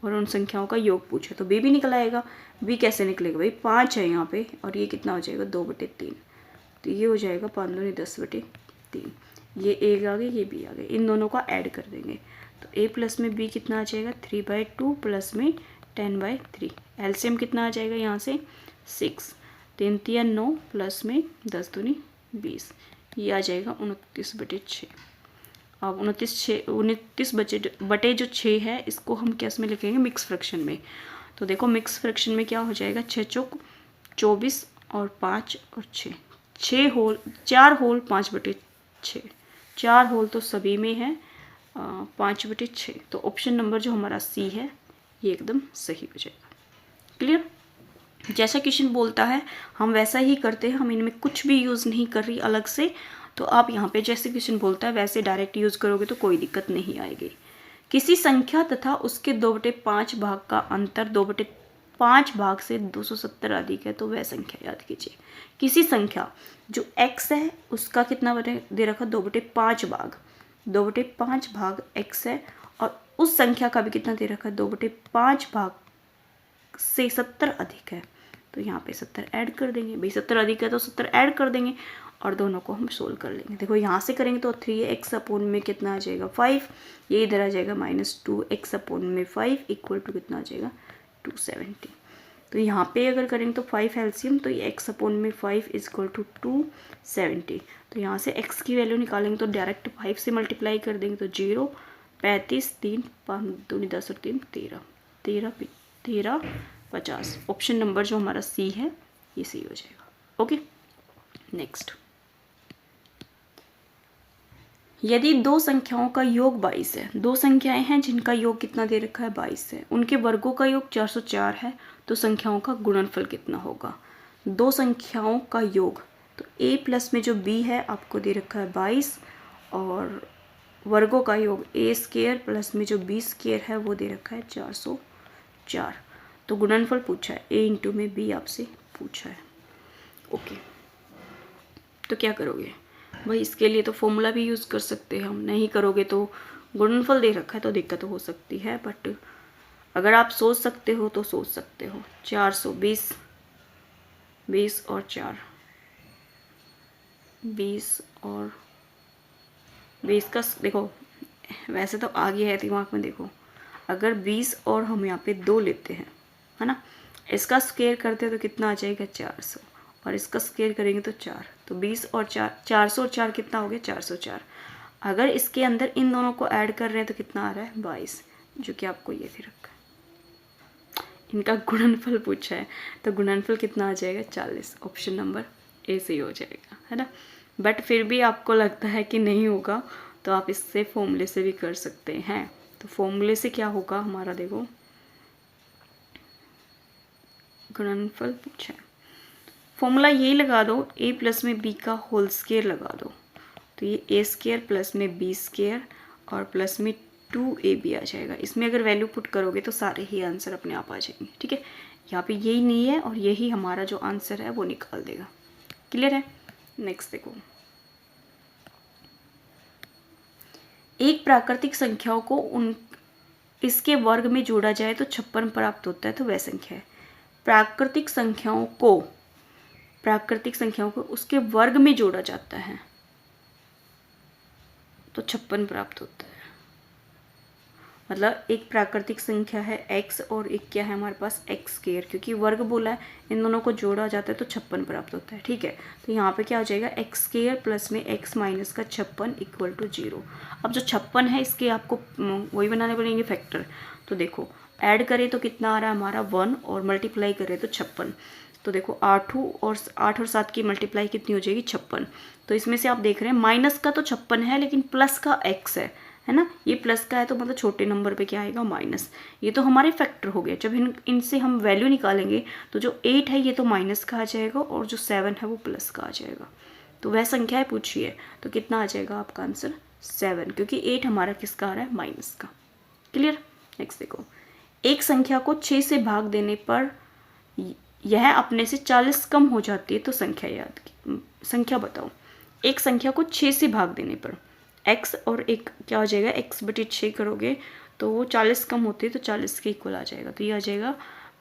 और उन संख्याओं का योग पूछे तो b भी निकल आएगा। b कैसे निकलेगा भाई, 5 है यहाँ पे और ये कितना हो जाएगा, 2/3, तो ये हो जाएगा 5 दूनी 10/3। ये a आ गए, ये b आ गए, इन दोनों का ऐड कर देंगे तो a प्लस में b कितना आ जाएगा, 3/2 प्लस में 10/3। एलसीएम कितना आ जाएगा यहाँ से, 6, 3 3 9 प्लस में 10 दूनी 20, ये आ जाएगा 29/6। अब 29 जो 6 है इसको हम कैसे में लिखेंगे, मिक्स फ्रैक्शन में। तो देखो मिक्स फ्रैक्शन में क्या हो जाएगा, 6 चौक 24 और 5 और 6, 4 होल 5/6, 4 होल तो सभी में है, 5/6। तो ऑप्शन नंबर जो हमारा सी है ये एकदम सही हो जाएगा। क्लियर? जैसा क्वेश्चन बोलता है हम वैसा ही करते हैं, हम इनमें कुछ भी यूज़ नहीं कर रही अलग से। तो आप यहाँ पे जैसे क्वेश्चन बोलता है वैसे डायरेक्ट यूज़ करोगे तो कोई दिक्कत नहीं आएगी। किसी संख्या तथा उसके 2/5 भाग का अंतर 2/5 भाग से 270 अधिक है, तो वह संख्या याद कीजिए। किसी संख्या जो x है उसका कितना दे रखा, 2/5 भाग, 2/5 भाग x है, और उस संख्या का भी कितना दे रखा है, 2/5 भाग से 70 अधिक है, तो यहाँ पे 70 ऐड कर देंगे भाई, 70 अधिक है तो 70 ऐड कर देंगे और दोनों को हम सोल्व कर लेंगे। देखो यहाँ से करेंगे तो 3x अपॉन में कितना आ जाएगा, 5, ये इधर आ जाएगा -2x अपॉन में 5 इक्वल टू कितना आ जाएगा, 270। तो यहाँ पे अगर करेंगे तो 5 एलसीएम, तो ये x अपॉन में 5 इक्वल टू 270। तो यहाँ से x की वैल्यू निकालेंगे तो डायरेक्ट 5 से मल्टीप्लाई कर देंगे तो 0, 35, 3, 5 दूनी 10 और 3 13, 13 50। ऑप्शन नंबर जो हमारा सी है ये सही हो जाएगा। ओके, नेक्स्ट, यदि दो संख्याओं का योग 22 है, दो संख्याएं हैं जिनका योग कितना दे रखा है, 22 है, उनके वर्गों का योग 404 है, तो संख्याओं का गुणनफल कितना होगा। दो संख्याओं का योग, तो a प्लस में जो b है आपको दे रखा है 22, और वर्गों का योग a स्क्वायर प्लस में जो b स्क्वायर है वो दे रखा है 404। तो गुणनफल पूछा है, a इंटू में b आपसे पूछा है। ओके, तो क्या करोगे भाई, इसके लिए तो फॉर्मूला भी यूज़ कर सकते हैं हम, नहीं करोगे तो गुणनफल दे रखा है तो दिक्कत हो सकती है, बट अगर आप सोच सकते हो तो सोच सकते हो। 420, 20 और 4, 20 और 20 का देखो, वैसे तो आगे है दिमाग में, देखो अगर 20 और हम यहाँ पे 2 लेते हैं, है ना, इसका स्क्वायर करते हैं तो कितना आ जाएगा 400, और इसका स्क्वायर करेंगे तो 4, तो 20 और 4, 400 और 4 कितना हो गया 404। अगर इसके अंदर इन दोनों को ऐड कर रहे हैं तो कितना आ रहा है 22, जो कि आपको ये भी रखा है। इनका गुणनफल पूछा है तो गुणनफल कितना आ जाएगा 40, ऑप्शन नंबर ए सही हो जाएगा, है ना। बट फिर भी आपको लगता है कि नहीं होगा तो आप इससे फॉर्मूले से भी कर सकते हैं। तो फॉर्मूले से क्या होगा हमारा, देखो गुणनफल पूछा है, फॉर्मूला यही लगा दो, a प्लस में b का होल स्क्वायर लगा दो, तो ये a स्क्वायर प्लस में b स्क्वायर और प्लस में 2ab आ जाएगा। इसमें अगर वैल्यू पुट करोगे तो सारे ही आंसर अपने आप आ जाएंगे, ठीक है। यहाँ पे यही नहीं है और यही हमारा जो आंसर है वो निकाल देगा। क्लियर है। नेक्स्ट देखो, एक प्राकृतिक संख्याओं को इसके वर्ग में जोड़ा जाए तो 56 प्राप्त होता है, तो वह संख्या है। प्राकृतिक संख्याओं को उसके वर्ग में जोड़ा जाता है तो 56 प्राप्त होता है। मतलब एक प्राकृतिक संख्या है x और एक क्या है हमारे पास x स्क्वायर, क्योंकि वर्ग बोला है, इन दोनों को जोड़ा जाता है तो 56 प्राप्त होता है, ठीक है। तो यहाँ पे क्या हो जाएगा x स्क्वायर प्लस में x माइनस का 56 इक्वल टू 0। अब जो 56 है इसके आपको वही बनाने पड़ेंगे फैक्टर। तो देखो ऐड करें तो कितना आ रहा है हमारा 1 और मल्टीप्लाई करें तो 56। तो देखो 8 और 7 की मल्टीप्लाई कितनी हो जाएगी 56। तो इसमें से आप देख रहे हैं माइनस का तो 56 है लेकिन प्लस का x है ना, ये प्लस का है तो मतलब छोटे नंबर पे क्या आएगा माइनस। ये तो हमारे फैक्टर हो गए। जब इनसे हम वैल्यू निकालेंगे तो जो 8 है ये तो माइनस का आ जाएगा और जो 7 है वो प्लस का आ जाएगा। तो वह संख्या है पूछी है तो कितना आ जाएगा आपका आंसर 7, क्योंकि 8 हमारा किसका आ रहा है माइनस का। क्लियर। नेक्स्ट देखो, एक संख्या को 6 से भाग देने पर यह अपने से 40 कम हो जाती है तो संख्या बताओ। एक संख्या को 6 से भाग देने पर x और एक क्या हो जाएगा x/6 करोगे तो वो 40 कम होती है तो 40 के इक्वल आ जाएगा। तो ये आ जाएगा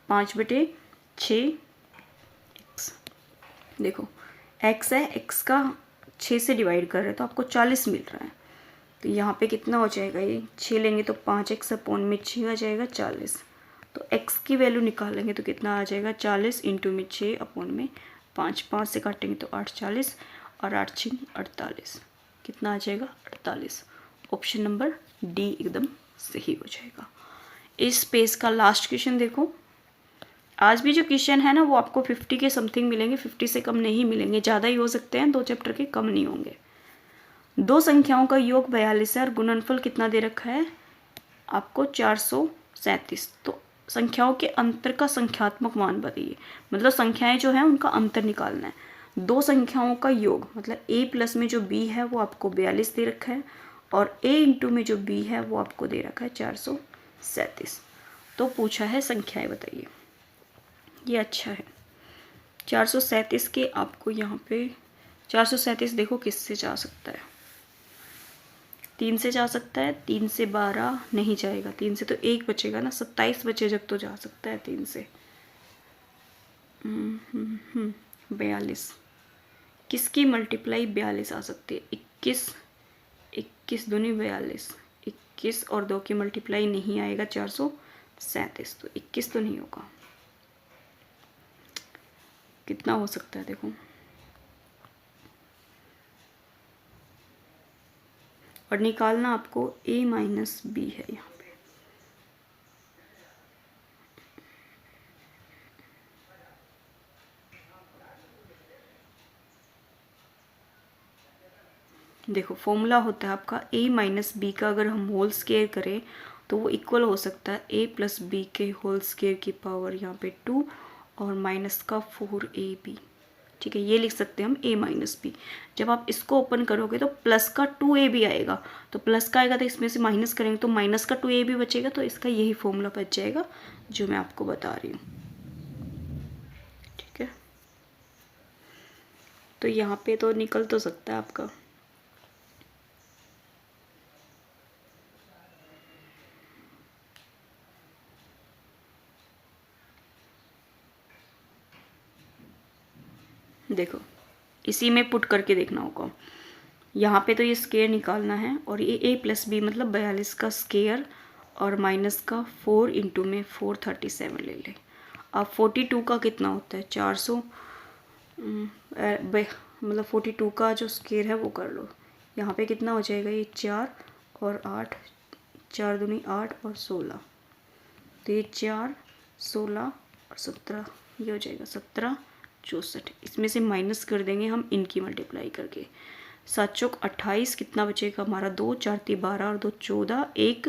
5/6 x। देखो x है, x का 6 से डिवाइड कर रहे हैं तो आपको 40 मिल रहा है। तो यहाँ पे कितना हो जाएगा, ये 6 लेंगे तो 5x अपॉन में 6 आ जाएगा 40। तो x की वैल्यू निकालेंगे तो कितना आ जाएगा 40 इंटू में 6 अपॉन में 5, 5 से काटेंगे तो 8 40 और 8 6 48, कितना आ जाएगा 48। ऑप्शन नंबर डी एकदम सही हो जाएगा। इस पेज का लास्ट क्वेश्चन देखो। आज भी जो क्वेश्चन है ना वो आपको 50 के समथिंग मिलेंगे, 50 से कम नहीं मिलेंगे, ज़्यादा ही हो सकते हैं, 2 चैप्टर के कम नहीं होंगे। दो संख्याओं का योग 42 है और गुणनफल कितना दे रखा है आपको 437। तो संख्याओं के अंतर का संख्यात्मक मान बताइए। मतलब संख्याएं जो हैं उनका अंतर निकालना है। दो संख्याओं का योग मतलब a प्लस में जो b है वो आपको 42 दे रखा है और a इंटू में जो b है वो आपको दे रखा है 437। तो पूछा है संख्याएं बताइए। ये अच्छा है। 437 के आपको यहाँ पे 437 देखो किससे जा सकता है, 3 से जा सकता है, 3 से 12 नहीं जाएगा, 3 से तो 1 बचेगा ना, 27 बचे जब तो जा सकता है 3 से। 42 किसकी मल्टीप्लाई 42 आ सकती है, 21 दूनी 42, 21 और 2 की मल्टीप्लाई नहीं आएगा 437, तो 21 तो नहीं होगा। कितना हो सकता है देखो, और निकालना आपको a माइनस बी है यहाँ पे। देखो फॉर्मूला होता है आपका a माइनस बी का अगर हम होल स्क्वायर करें तो वो इक्वल हो सकता है a प्लस बी के होल स्क्वायर की पावर यहाँ पे 2 और माइनस का 4ab। ठीक है, ये लिख सकते हैं हम a माइनस बी। जब आप इसको ओपन करोगे तो प्लस का 2ab आएगा, तो प्लस का आएगा तो इसमें से माइनस करेंगे तो माइनस का 2ab बचेगा, तो इसका यही फॉर्मूला बच जाएगा जो मैं आपको बता रही हूँ। ठीक है, तो यहाँ पे तो निकल तो सकता है आपका। देखो इसी में पुट करके देखना होगा। यहाँ पे तो ये स्केयर निकालना है और ये a प्लस बी मतलब 42 का स्केयर और माइनस का 4 इंटू में 437 ले ले। अब 42 का कितना होता है 400, मतलब 42 का जो स्केयर है वो कर लो। यहाँ पे कितना हो जाएगा ये 4 और 8, 4 दूनी 8 और 16, तो ये 4, 16 और 17, ये हो जाएगा 17, 64। इसमें से माइनस कर देंगे हम इनकी मल्टीप्लाई करके। 7 चौक 28, कितना बचेगा हमारा 2, 4 ती 12 और 2 14, 1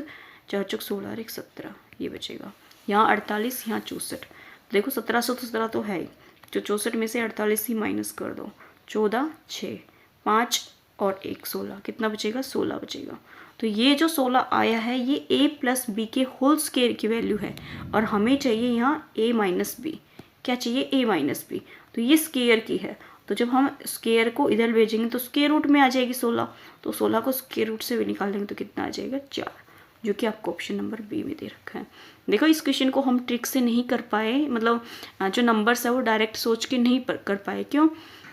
4 चौक 16 और 1 17, ये बचेगा। यहाँ 48, यहाँ 64। देखो 1717 तो है ही, जो 64 में से 48 ही माइनस कर दो। 14, 6, 5 और 1 16, कितना बचेगा 16 बचेगा। तो ये जो 16 आया है ये a प्लस बी के होल स्केयर की वैल्यू है और हमें चाहिए यहाँ a माइनस बी। क्या चाहिए a माइनस बी, तो ये स्केयर की है। तो जब हम स्केयर को इधर भेजेंगे तो स्केयर रूट में आ जाएगी 16, तो 16 को स्केयर रूट से भी निकालेंगे तो कितना आ जाएगा 4, जो कि आपको ऑप्शन नंबर बी में दे रखा है। देखो इस क्वेश्चन को हम ट्रिक से नहीं कर पाए, मतलब जो नंबर्स है वो डायरेक्ट सोच के नहीं कर पाए। क्यों?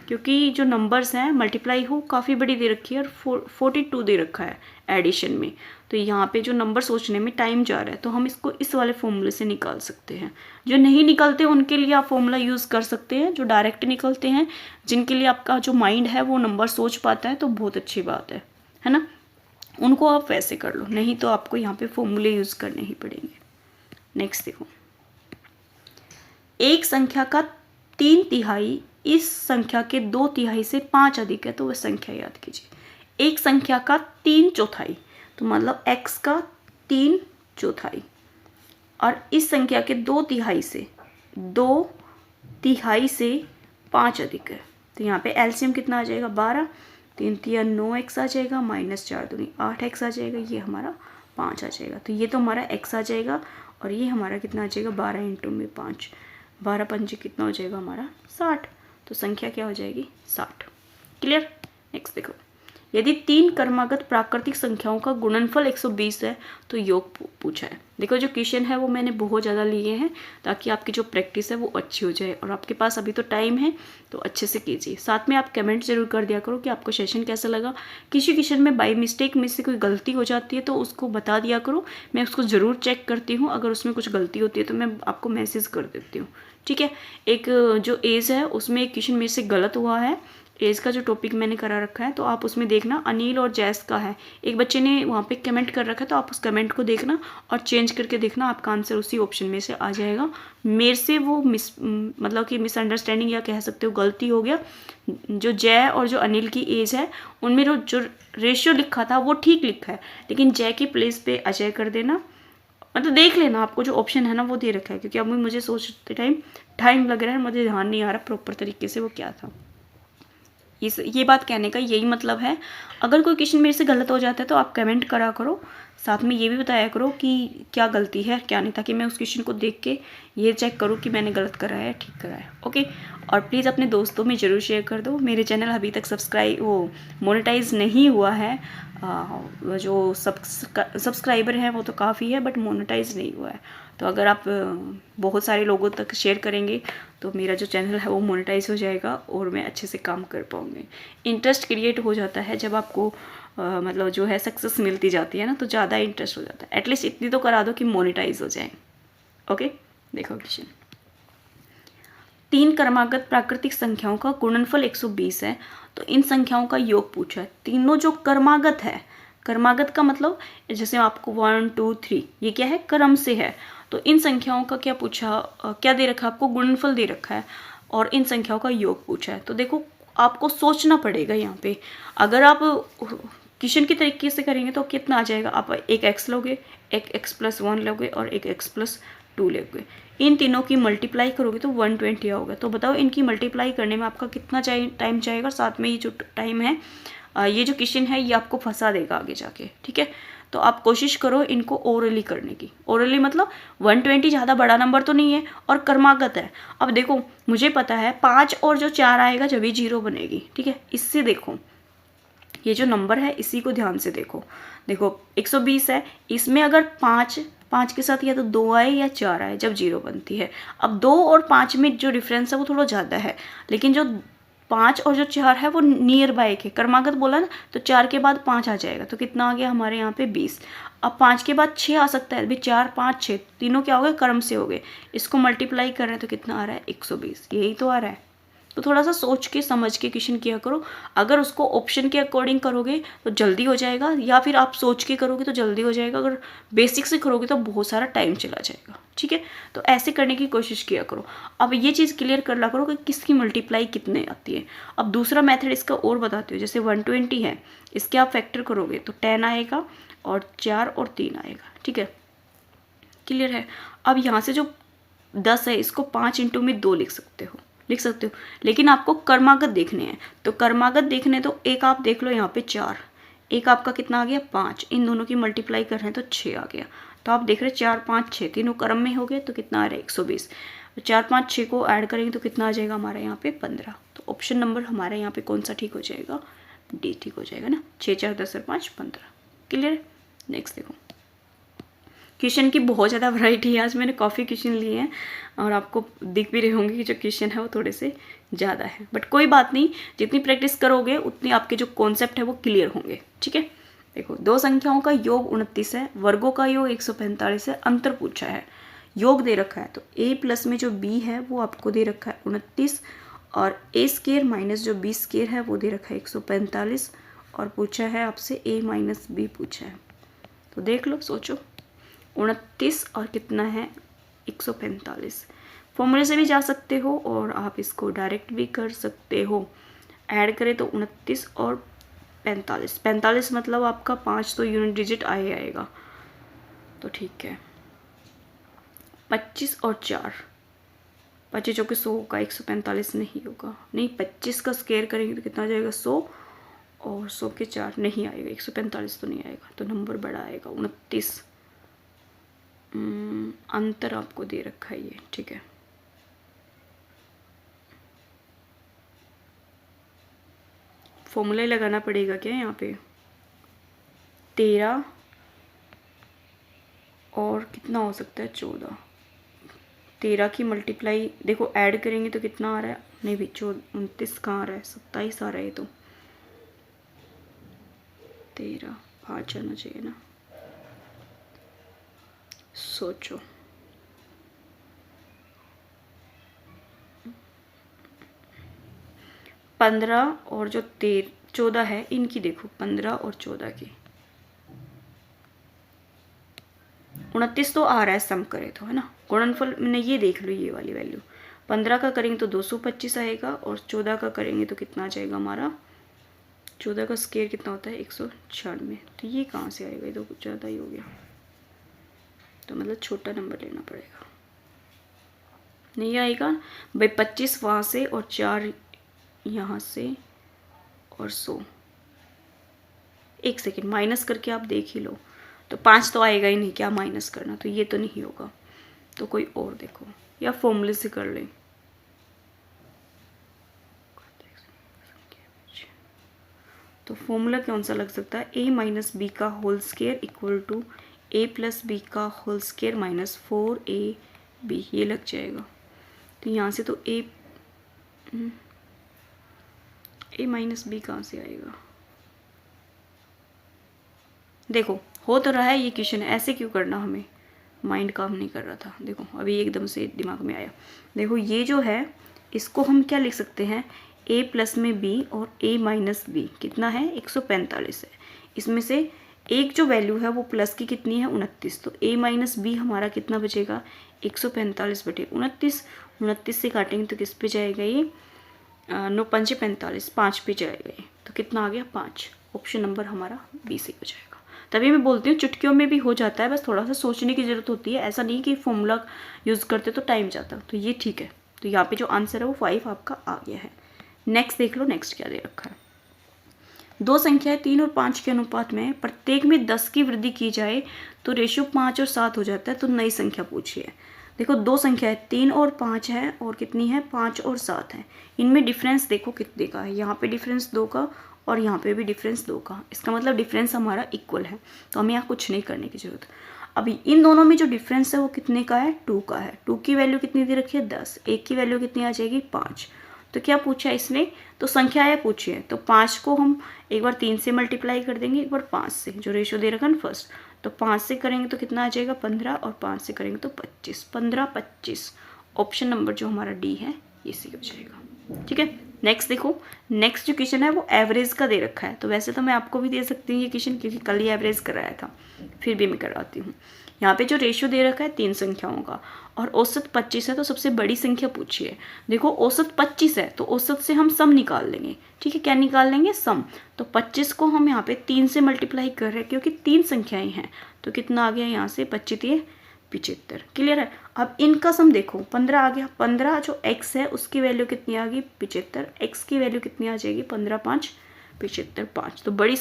क्योंकि जो नंबर्स हैं मल्टीप्लाई हो काफ़ी बड़ी दे रखी है और 42 दे रखा है एडिशन में, तो यहाँ पे जो नंबर सोचने में टाइम जा रहा है, तो हम इसको इस वाले फॉर्मूले से निकाल सकते हैं। जो नहीं निकलते उनके लिए आप फॉर्मूला यूज़ कर सकते हैं, जो डायरेक्ट निकलते हैं, जिनके लिए आपका जो माइंड है वो नंबर सोच पाता है तो बहुत अच्छी बात है ना, उनको आप वैसे कर लो, नहीं तो आपको यहाँ पे फॉर्मूले यूज़ करने ही पड़ेंगे। नेक्स्ट देखो, एक संख्या का 3/3 इस संख्या के 2/3 से 5 अधिक है तो वह संख्या याद कीजिए। एक संख्या का 3/4 तो मतलब x का 3/4 और इस संख्या के 2/3 से 2/3 से 5 अधिक है, तो यहाँ पे एलसीएम कितना आ जाएगा 12, 3 तिया 9x आ जाएगा, माइनस 4 दूनी 8x आ जाएगा, ये हमारा 5 आ जाएगा। तो ये तो हमारा x आ जाएगा और ये हमारा कितना आ जाएगा 12 इंटू में 5, 12 पंजे कितना हो जाएगा हमारा 60, तो संख्या क्या हो जाएगी 60। क्लियर? नेक्स्ट देखो, यदि 3 क्रमागत प्राकृतिक संख्याओं का गुणनफल 120 है तो योग पूछा है। देखो जो क्वेश्चन है वो मैंने बहुत ज़्यादा लिए हैं ताकि आपकी जो प्रैक्टिस है वो अच्छी हो जाए, और आपके पास अभी तो टाइम है तो अच्छे से कीजिए। साथ में आप कमेंट जरूर कर दिया करो कि आपको सेशन कैसा लगा। किसी क्वेश्चन में बाय मिस्टेक में से कोई गलती हो जाती है तो उसको बता दिया करो, मैं उसको ज़रूर चेक करती हूँ। अगर उसमें कुछ गलती होती है तो मैं आपको मैसेज कर देती हूँ, ठीक है। एक जो एज है उसमें एक क्वेश्चन मेरे से गलत हुआ है, एज का जो टॉपिक मैंने करा रखा है तो आप उसमें देखना, अनिल और जैस का है। एक बच्चे ने वहाँ पे कमेंट कर रखा है तो आप उस कमेंट को देखना और चेंज करके देखना, आपका आंसर उसी ऑप्शन में से आ जाएगा। मेरे से वो मतलब कि मिसअंडरस्टैंडिंग या कह सकते हो गलती हो गया। जो जय और जो अनिल की एज है उनमें जो रेशियो लिखा था वो ठीक लिखा है, लेकिन जय की प्लेस पे अजय कर देना। मतलब देख लेना, आपको जो ऑप्शन है ना वो दे रखा है, क्योंकि अब मुझे सोचते टाइम लग रहा है, मुझे ध्यान नहीं आ रहा प्रॉपर तरीके से वो क्या था। ये बात कहने का यही मतलब है। अगर कोई क्वेश्चन मेरे से गलत हो जाता है तो आप कमेंट करा करो, साथ में ये भी बताया करो कि क्या गलती है क्या नहीं, ताकि मैं उस क्वेश्चन को देख के ये चेक करूँ कि मैंने गलत करा है ठीक करा है। ओके, और प्लीज़ अपने दोस्तों में ज़रूर शेयर कर दो। मेरे चैनल अभी तक मोनेटाइज नहीं हुआ है, जो सब्सक्राइबर हैं वो तो काफ़ी है बट मोनेटाइज नहीं हुआ है। तो अगर आप बहुत सारे लोगों तक शेयर करेंगे तो मेरा जो चैनल है वो मोनेटाइज हो जाएगा और मैं अच्छे से काम कर पाऊँगी। इंटरेस्ट क्रिएट हो जाता है जब आपको मतलब जो है सक्सेस मिलती जाती है ना, तो ज़्यादा इंटरेस्ट हो जाता है। एटलीस्ट इतनी तो करा दो कि मोनेटाइज हो जाए। ओके, देखो क्वेश्चन, 3 क्रमागत प्राकृतिक संख्याओं का गुणनफल 120 है तो इन संख्याओं का योग पूछा है। तीनों जो क्रमागत है, क्रमागत का मतलब जैसे आपको 1 2 3 ये क्या है क्रम से है, तो इन संख्याओं का क्या पूछा, क्या दे रखा है आपको, गुणनफल दे रखा है और इन संख्याओं का योग पूछा है। तो देखो आपको सोचना पड़ेगा यहाँ पे। अगर आप क्वेश्चन के तरीके से करेंगे तो कितना आ जाएगा, आप एक x लोगे, एक x+1 लोगे और एक x+2 लोगे, इन तीनों की मल्टीप्लाई करोगे तो 120 होगा। तो बताओ इनकी मल्टीप्लाई करने में आपका कितना टाइम जाएगा। साथ में ये जो टाइम है, ये जो क्वेश्चन है ये आपको फंसा देगा आगे जाके, ठीक है। तो आप कोशिश करो इनको ओरली करने की। ओरली मतलब 120 ज़्यादा बड़ा नंबर तो नहीं है और क्रमागत है। अब देखो मुझे पता है 5 और जो 4 आएगा जब भी 0 बनेगी, ठीक है। इससे देखो ये जो नंबर है इसी को ध्यान से देखो। देखो 120 है, इसमें अगर 5 के साथ या तो 2 आए या 4 आए जब 0 बनती है। अब 2 और 5 में जो डिफरेंस है वो थोड़ा ज़्यादा है, लेकिन जो 5 और जो 4 है वो नियर बाय के क्रमागत बोला ना, तो 4 के बाद 5 आ जाएगा तो कितना आ गया हमारे यहाँ पे 20। अब 5 के बाद 6 आ सकता है, अभी 4 5 6 तीनों क्या हो गए, क्रम से हो गए। इसको मल्टीप्लाई कर रहे हैं तो कितना आ रहा है 120, यही तो आ रहा है। तो थोड़ा सा सोच के समझ के क्वेश्चन किया करो। अगर उसको ऑप्शन के अकॉर्डिंग करोगे तो जल्दी हो जाएगा, या फिर आप सोच के करोगे तो जल्दी हो जाएगा। अगर बेसिक से करोगे तो बहुत सारा टाइम चला जाएगा, ठीक है। तो ऐसे करने की कोशिश किया करो। अब ये चीज़ क्लियर कर ला करो कि किसकी मल्टीप्लाई कितने आती है। अब दूसरा मेथड इसका और बताती हूँ। जैसे 120 है, इसके आप फैक्टर करोगे तो 10 आएगा और 4 और 3 आएगा, ठीक है। क्लियर है। अब यहाँ से जो 10 है इसको 5 इंटू में 2 लिख सकते हो, लेकिन आपको कर्मागत देखने हैं। तो कर्मागत देखने तो एक आप देख लो यहाँ पे 4, एक आपका कितना आ गया 5, इन दोनों की मल्टीप्लाई कर रहे हैं तो 6 आ गया। तो आप देख रहे हैं 4 5 6 तीनों क्रम में हो गए तो कितना आ रहा है 120। 4 5 6 को ऐड करेंगे तो कितना आ जाएगा हमारे यहाँ पे 15। तो ऑप्शन नंबर हमारे यहाँ पे कौन सा ठीक हो जाएगा, डी ठीक हो जाएगा ना। 6 4 10 और 5 15। क्लियर है। नेक्स्ट देखो, क्वेश्चन की बहुत ज़्यादा वैरायटी है। आज मैंने काफ़ी क्वेश्चन लिए हैं और आपको दिख भी रहे होंगे कि जो क्वेश्चन है वो थोड़े से ज़्यादा है, बट कोई बात नहीं, जितनी प्रैक्टिस करोगे उतनी आपके जो कॉन्सेप्ट है वो क्लियर होंगे, ठीक है। देखो दो संख्याओं का योग 29 है, वर्गों का योग 145 है, अंतर पूछा है, योग दे रखा है। तो a प्लस में जो b है वो आपको दे रखा है 29, और a स्केयर माइनस जो b स्केयर है वो दे रखा है 145, और पूछा है आपसे a माइनस b पूछा है। तो देख लो, सोचो 29 और कितना है 145। फॉर्मूले से भी जा सकते हो और आप इसको डायरेक्ट भी कर सकते हो। ऐड करें तो 29 और 45, 45 मतलब आपका 5 तो यूनिट डिजिट आएगा। तो ठीक है, 25 और 4, 25 चौके 100 होगा, 145 नहीं होगा। नहीं, 25 का स्केयर करेंगे तो कितना आ जाएगा 100, और 100 के 4 नहीं आएगा, 145 तो नहीं आएगा, तो नंबर बड़ा आएगा 29। अंतर आपको दे रखा है ये, ठीक है। फॉर्मूला लगाना पड़ेगा क्या यहाँ पे, 13 और कितना हो सकता है 14, 13 की मल्टीप्लाई देखो ऐड करेंगे तो कितना आ रहा है, नहीं भी 29 कहाँ आ रहा है, 27 आ रहा है। तो 13 5 आना चाहिए ना, सोचो। पंद्रह और जो 14 है इनकी देखो, 15 और 14 की 29 तो आ रहा है, सम करे तो, है ना। गुणनफल में ये देख लो, ये वाली वैल्यू 15 का करेंगे तो 225 आएगा, और 14 का करेंगे तो कितना आ जाएगा हमारा, 14 का स्केयर कितना होता है 196। तो ये कहाँ से आएगा, ये तो कुछ ज़्यादा ही हो गया। तो मतलब छोटा नंबर लेना पड़ेगा, नहीं आएगा भाई। 25 वहाँ से और 4 यहाँ से और 100, एक सेकेंड माइनस करके आप देख ही लो। तो 5 तो आएगा ही नहीं, क्या माइनस करना, तो ये तो नहीं होगा। तो कोई और देखो, या फॉर्मूले से कर लें। तो फॉर्मूला कौन सा लग सकता है, a माइनस बी का whole square equal to a plus b का होल स्केयर माइनस 4ab, ये लग जाएगा। तो यहाँ से तो a माइनस बी कहाँ से आएगा, देखो हो तो रहा है ये क्वेश्चन, ऐसे क्यों करना, हमें माइंड काम नहीं कर रहा था। देखो अभी एकदम से दिमाग में आया। देखो ये जो है इसको हम क्या लिख सकते हैं, a प्लस में b और a माइनस बी कितना है 145 है। इसमें से एक जो वैल्यू है वो प्लस की कितनी है 29, तो a माइनस बी हमारा कितना बचेगा 145 बटे 29। 29 से काटेंगे तो किस पे जाएगा ये, 9 5 45, 5 पे जाएगा ये, तो कितना आ गया 5। ऑप्शन नंबर हमारा बी से हो जाएगा। तभी मैं बोलती हूँ चुटकियों में भी हो जाता है, बस थोड़ा सा सोचने की ज़रूरत होती है। ऐसा नहीं कि फॉर्मूला यूज़ करते तो टाइम जाता, तो ये ठीक है। तो यहाँ पे जो आंसर है वो 5 आपका आ गया है। नेक्स्ट देख लो, नेक्स्ट क्या दे रखा है। दो संख्याएं 3 और 5 के अनुपात में प्रत्येक में 10 की वृद्धि की जाए तो रेशियो 5 और 7 हो जाता है। तो नई संख्या पूछिए। देखो दो संख्याएं 3 और 5 है और कितनी है 5 और 7 है। इनमें डिफरेंस देखो कितने का है, यहाँ पे डिफरेंस 2 का और यहाँ पे भी डिफरेंस 2 का। इसका मतलब डिफरेंस हमारा इक्वल है, तो हमें यहाँ कुछ नहीं करने की जरूरत। अभी इन दोनों में जो डिफरेंस है वो कितने का है 2 का है। 2 की वैल्यू कितनी दे रखी है 10, 1 की वैल्यू कितनी आ जाएगी 5। तो क्या पूछा इसने, तो संख्याएं पूछी है। तो 5 को हम एक बार 3 से मल्टीप्लाई कर देंगे, एक बार 5 से, जो रेशियो दे रखा है फर्स्ट। तो 5 से करेंगे तो कितना आ जाएगा 15 और 5 से करेंगे तो 25, 15 25। ऑप्शन नंबर जो हमारा डी है ये सही हो जाएगा। ठीक है, नेक्स्ट देखो, नेक्स्ट जो क्वेश्चन है वो एवरेज का दे रखा है। तो वैसे तो मैं आपको भी दे सकती हूँ ये क्वेश्चन, क्योंकि कल ही एवरेज कराया था, फिर भी मैं कराती हूँ। यहाँ पे जो रेशियो दे रखा है 3 संख्याओं का और औसत 25 है, तो सबसे बड़ी संख्या पूछी है। देखो औसत 25 है तो औसत से हम सम निकाल लेंगे। ठीक है, क्या निकाल लेंगे सम। तो 25 को हम यहाँ पे 3 से मल्टीप्लाई कर रहे हैं क्योंकि 3 संख्याएं हैं। तो कितना आ गया यहाँ से 25 75। क्लियर है। अब इनका सम देखो 15 आ गया। 15 जो x है उसकी वैल्यू कितनी आ गई 75, x की वैल्यू कितनी आ जाएगी 15 5 75 5। तो बड़ी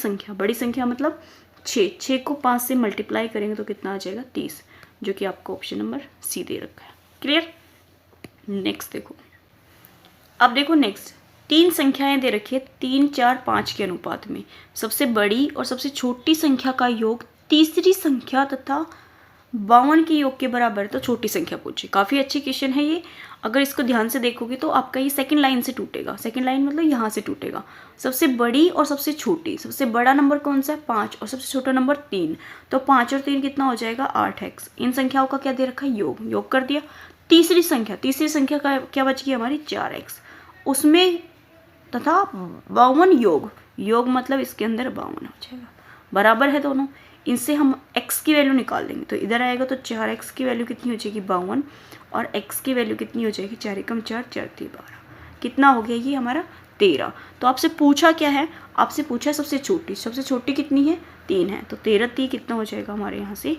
संख्या मतलब 6 को 5 से मल्टीप्लाई करेंगे तो कितना आ जाएगा 30, जो कि आपको ऑप्शन नंबर सी दे रखा है। क्लियर। नेक्स्ट देखो, अब देखो नेक्स्ट 3 संख्याएं दे रखी है 3 4 5 के अनुपात में। सबसे बड़ी और सबसे छोटी संख्या का योग तीसरी संख्या तथा 52 के योग के बराबर। तो छोटी संख्या पूछी। काफ़ी अच्छी क्वेश्चन है ये। अगर इसको ध्यान से देखोगे तो आपका ये सेकंड लाइन से टूटेगा। सेकंड लाइन मतलब यहाँ से टूटेगा। सबसे बड़ी और सबसे छोटी, सबसे बड़ा नंबर कौन सा है 5 और सबसे छोटा नंबर 3। तो 5 और 3 कितना हो जाएगा 8x। इन संख्याओं का क्या दे रखा है योग कर दिया। तीसरी संख्या का क्या बच गई हमारी 4x, उसमें तथा 52 योग मतलब इसके अंदर 52 हो जाएगा। बराबर है दोनों। इनसे हम x की वैल्यू निकाल देंगे तो इधर आएगा तो 4x की वैल्यू कितनी हो जाएगी 52 और x की वैल्यू कितनी हो जाएगी 4 एकम 4 4 3 12। कितना हो गया ये हमारा 13। तो आपसे पूछा क्या है, आपसे पूछा है सबसे छोटी कितनी है 3 है। तो 13 3 कितना हो जाएगा हमारे यहाँ से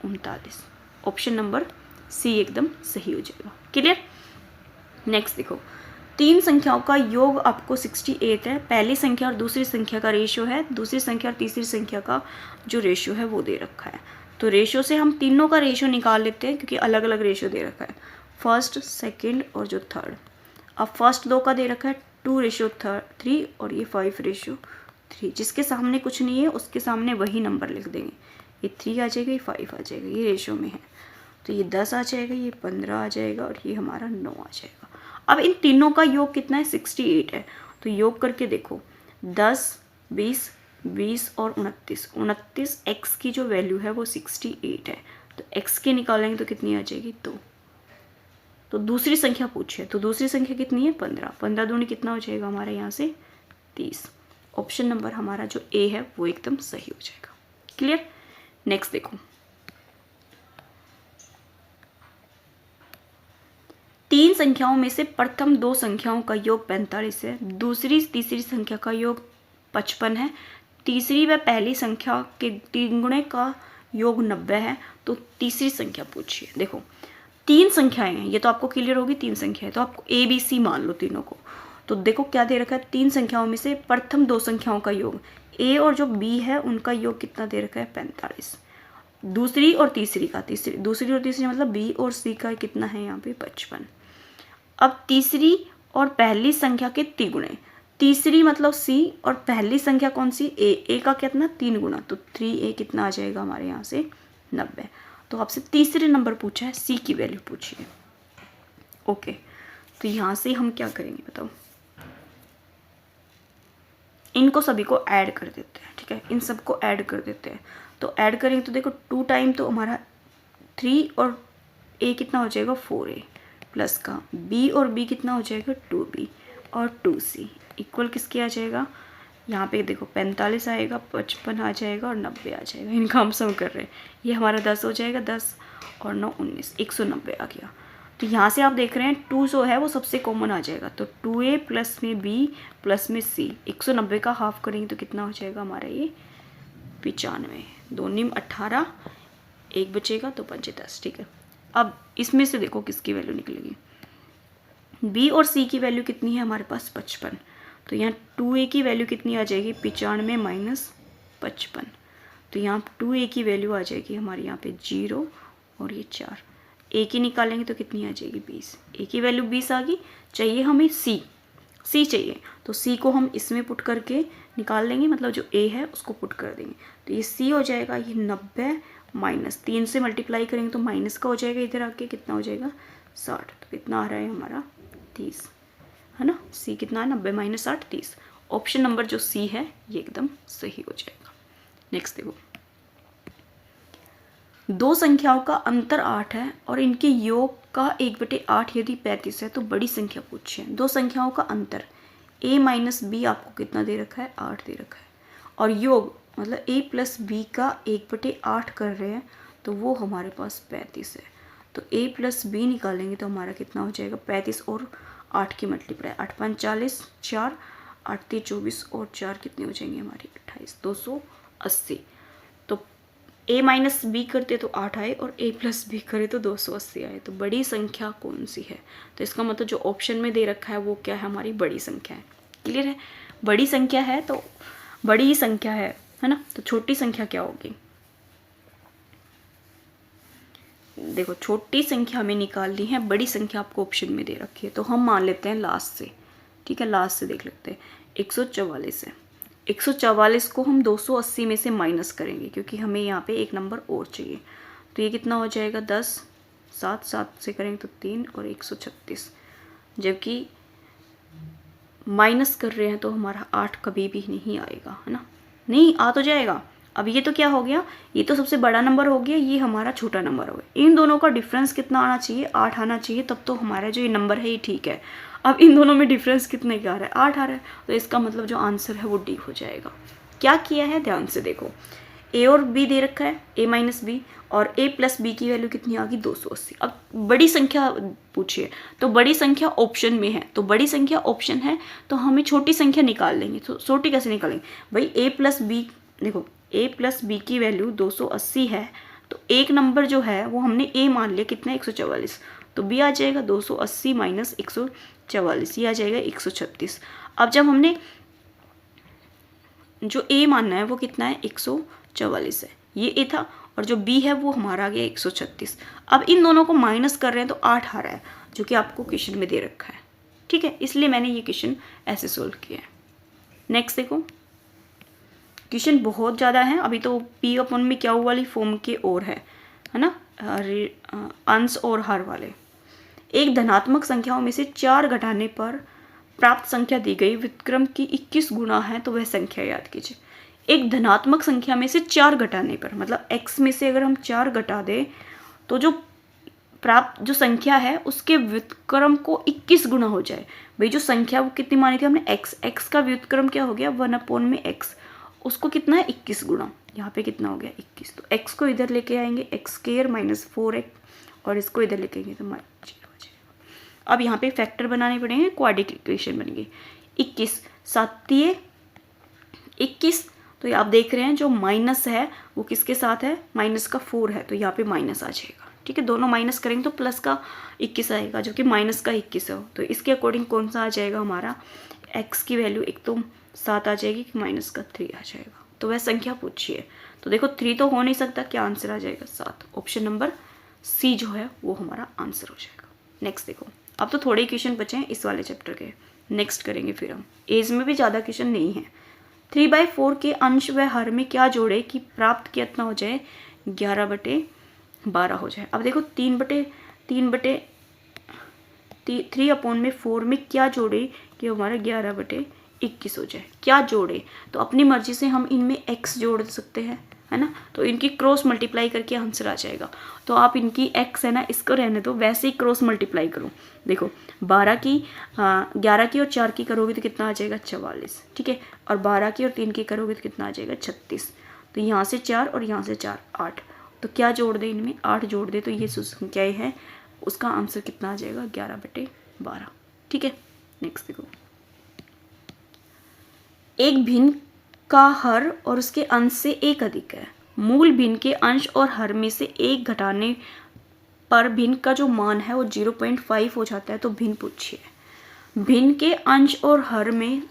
39। ऑप्शन नंबर सी एकदम सही हो जाएगा। क्लियर। नेक्स्ट देखो, 3 संख्याओं का योग आपको 68 है। पहली संख्या और दूसरी संख्या का रेशियो है, दूसरी संख्या और तीसरी संख्या का जो रेशियो है वो दे रखा है। तो रेशियो से हम तीनों का रेशियो निकाल लेते हैं क्योंकि अलग अलग रेशियो दे रखा है, फर्स्ट सेकंड और जो थर्ड। अब फर्स्ट 2 का दे रखा है 2:3 और ये 5:3। जिसके सामने कुछ नहीं है उसके सामने वही नंबर लिख देंगे। ये 3 आ जाएगा, ये 5 आ जाएगा, ये रेशियो में है। तो ये 10 आ जाएगा, ये 15 आ जाएगा और ये हमारा 9 आ जाएगा। अब इन तीनों का योग कितना है 68 है। तो योग करके देखो 10 20 20 और 29 x की जो वैल्यू है वो 68 है। तो x की निकालेंगे तो कितनी आ जाएगी 2। तो दूसरी संख्या पूछी है, तो दूसरी संख्या कितनी है 15। 15 दूनी कितना हो जाएगा हमारे यहाँ से 30। ऑप्शन नंबर हमारा जो ए है वो एकदम सही हो जाएगा। क्लियर। नेक्स्ट देखो, 3 संख्याओं में से प्रथम 2 संख्याओं का योग 45 है, दूसरी तीसरी संख्या का योग 55 है, तीसरी व पहली संख्या के 3 गुणे का योग 90 है। तो तीसरी संख्या पूछिए। देखो 3 संख्याएं हैं, ये तो आपको क्लियर होगी 3 संख्या है, तो आपको ए बी सी मान लो तीनों को। तो देखो क्या दे रखा है 3 संख्याओं में से प्रथम 2 संख्याओं का योग, ए और जो बी है उनका योग कितना दे रखा है 45। दूसरी और तीसरी मतलब बी और सी का कितना है यहाँ पे 55। अब तीसरी और पहली संख्या के 3 गुणे, तीसरी मतलब सी और पहली संख्या कौन सी ए का कितना 3 गुना, तो 3a कितना आ जाएगा हमारे यहाँ से 90। तो आपसे तीसरे नंबर पूछा है, सी की वैल्यू पूछी है। ओके, तो यहाँ से हम क्या करेंगे बताओ, इनको सभी को ऐड कर देते हैं। ठीक है, इन सबको ऐड कर देते हैं। तो ऐड करेंगे तो देखो 2 टाइम तो हमारा 3 और a कितना हो जाएगा 4a प्लस का b और b कितना हो जाएगा 2b और 2c इक्वल किसके आ जाएगा, यहाँ पे देखो 45 आएगा, 55 आ जाएगा और 90 आ जाएगा। इनका हम सम कर रहे हैं, ये हमारा 10 हो जाएगा, 10 और 9 19 190 आ गया। तो यहाँ से आप देख रहे हैं 2 जो है वो सबसे कॉमन आ जाएगा। तो 2a प्लस में b प्लस में c 190 का हाफ करेंगे तो कितना हो जाएगा हमारा ये 95। 2 नीम 18, 1 बचेगा तो 5 10। ठीक है, अब इसमें से देखो किसकी वैल्यू निकलेगी, b और c की वैल्यू कितनी है हमारे पास 55। तो यहाँ 2a की वैल्यू कितनी आ जाएगी 95 माइनस 55। तो यहाँ 2a की वैल्यू आ जाएगी हमारे यहाँ पे 0 और ये 4। a की निकालेंगे तो कितनी आ जाएगी 20। a की वैल्यू 20 आ गई। चाहिए हमें c चाहिए, तो c को हम इसमें पुट करके निकाल लेंगे, मतलब जो a है उसको पुट कर देंगे। तो ये c हो जाएगा ये 90 माइनस 3 से मल्टीप्लाई करेंगे तो माइनस का हो जाएगा, इधर आके कितना हो जाएगा 60। तो कितना आ रहा है हमारा 30, है ना। c कितना है 90 माइनस 60 30। ऑप्शन नंबर जो c है ये एकदम सही हो जाएगा। नेक्स्ट देखो, दो संख्याओं का अंतर 8 है और इनके योग का 1/8 यदि 35 है तो बड़ी संख्या पूछिए। दो संख्याओं का अंतर a माइनस बी आपको कितना दे रखा है 8 दे रखा है, और योग मतलब a प्लस बी का 1/8 कर रहे हैं तो वो हमारे पास 35 है। तो a प्लस बी निकालेंगे तो हमारा कितना हो जाएगा 35 और 8 की मल्टीप्लाई 8 5 40 4 8 3 24 और 4 कितने हो जाएंगे हमारी 28 280। तो a माइनस बी करते तो 8 आए और a प्लस बी करे तो 280 आए। तो बड़ी संख्या कौन सी है, तो इसका मतलब जो ऑप्शन में दे रखा है वो क्या है हमारी बड़ी संख्या है। क्लियर है, बड़ी संख्या है तो बड़ी ही संख्या है ना। तो छोटी संख्या क्या होगी, देखो छोटी संख्या हमें निकालनी है, बड़ी संख्या आपको ऑप्शन में दे रखी है। तो हम मान लेते हैं लास्ट से, ठीक है, लास्ट से देख लेते हैं 144 है। 144 को हम 280 में से माइनस करेंगे क्योंकि हमें यहाँ पे एक नंबर और चाहिए। तो ये कितना हो जाएगा 10 7 से करेंगे तो 3 और 136, जबकि माइनस कर रहे हैं तो हमारा 8 कभी भी नहीं आएगा, है ना। नहीं आ तो जाएगा। अब ये तो क्या हो गया, ये तो सबसे बड़ा नंबर हो गया, ये हमारा छोटा नंबर हो गया। इन दोनों का डिफरेंस कितना आना चाहिए 8 आना चाहिए, तब तो हमारा जो ये नंबर है ये ठीक है। अब इन दोनों में डिफरेंस कितने का आ रहा है 8 आ रहा है, तो इसका मतलब जो आंसर है वो डी हो जाएगा। क्या किया है ध्यान से देखो, a और b दे रखा है a माइनस बी, और a प्लस बी की वैल्यू कितनी आ गई 280। अब बड़ी संख्या पूछिए, तो बड़ी संख्या ऑप्शन में है, तो बड़ी संख्या ऑप्शन है तो हमें छोटी संख्या निकाल लेंगे। तो छोटी कैसे निकालेंगे भाई, a प्लस बी, देखो a प्लस बी की वैल्यू 280 है, तो एक नंबर जो है वो हमने a मान लिया कितना 144, तो b आ जाएगा 280 माइनस 144, ये आ जाएगा 136। अब जब हमने जो a मानना है वो कितना है 144 है, ये a था, और जो b है वो हमारा आ गया 136। अब इन दोनों को माइनस कर रहे हैं तो 8 आ रहा है, जो कि आपको क्वेश्चन में दे रखा है, ठीक है, इसलिए मैंने ये क्वेश्चन ऐसे सोल्व किया है। नेक्स्ट देखो, क्वेश्चन बहुत ज़्यादा है, अभी तो p अपन में क्या वाली फॉर्म के और है ना, अंश और हर वाले। एक धनात्मक संख्याओं में से 4 घटाने पर प्राप्त संख्या दी गई व्युत्क्रम की 21 गुना है तो वह संख्या याद कीजिए। एक धनात्मक संख्या में से 4 घटाने पर, मतलब x में से अगर हम 4 घटा दें तो जो प्राप्त जो संख्या है उसके व्युत्क्रम को 21 गुना हो जाए। भाई जो संख्या वो कितनी मानी थी हमने x का व्युत्क्रम क्या हो गया 1/x, उसको कितना है 21 गुना, यहाँ पे कितना हो गया 21। तो x को इधर लेके आएंगे x² माइनस 4x, और इसको इधर लेके आएंगे तो -0 हो जाएगा। अब यहाँ पे फैक्टर बनाने पड़ेंगे, क्वाड्रेटिक इक्वेशन बनेंगे। 21 7 21, तो ये आप देख रहे हैं जो माइनस है वो किसके साथ है, माइनस का 4 है, तो यहाँ पे माइनस आ जाएगा, ठीक है। दोनों माइनस करेंगे तो प्लस का 21 आएगा, जो कि माइनस का 21 है। तो इसके अकॉर्डिंग कौन सा आ जाएगा हमारा, x की वैल्यू एक तो 7 आ जाएगी कि माइनस का 3 आ जाएगा। तो वह संख्या पूछिए, तो देखो 3 तो हो नहीं सकता, क्या आंसर आ जाएगा 7। ऑप्शन नंबर सी जो है वो हमारा आंसर हो जाएगा। नेक्स्ट देखो, अब तो थोड़े क्वेश्चन बचे हैं इस वाले चैप्टर के, नेक्स्ट करेंगे फिर हम। एज में भी ज़्यादा क्वेश्चन नहीं है। 3/4 के अंश व हर में क्या जोड़े कि प्राप्त कितना हो जाए 11/12 हो जाए। अब देखो 3/4 में क्या जोड़े कि हमारा 11/21 हो जाए। क्या जोड़े, तो अपनी मर्जी से हम इनमें x जोड़ सकते हैं, है ना, तो इनकी क्रॉस मल्टीप्लाई करके आंसर आ जाएगा। तो आप इनकी x है ना, इसको रहने दो, वैसे ही क्रॉस मल्टीप्लाई करो। देखो 11 की 11 की और 4 की करोगे तो कितना आ जाएगा 44, ठीक है, और 12 की और 3 की करोगे तो कितना आ जाएगा 36। तो यहाँ से 4 और यहाँ से 4 8, तो क्या जोड़ दे इनमें 8 जोड़ दे, तो ये संख्याएँ है उसका आंसर कितना आ जाएगा 11/12, ठीक है। नेक्स्ट देखो, एक भिन्न का हर और उसके अंश से 1 अधिक है। मूल भिन्न के अंश और हर में से 1 घटाने पर भिन्न का जो मान है वो 0.5 हो जाता है, तो भिन्न पूछिए। भिन्न के अंश और हर में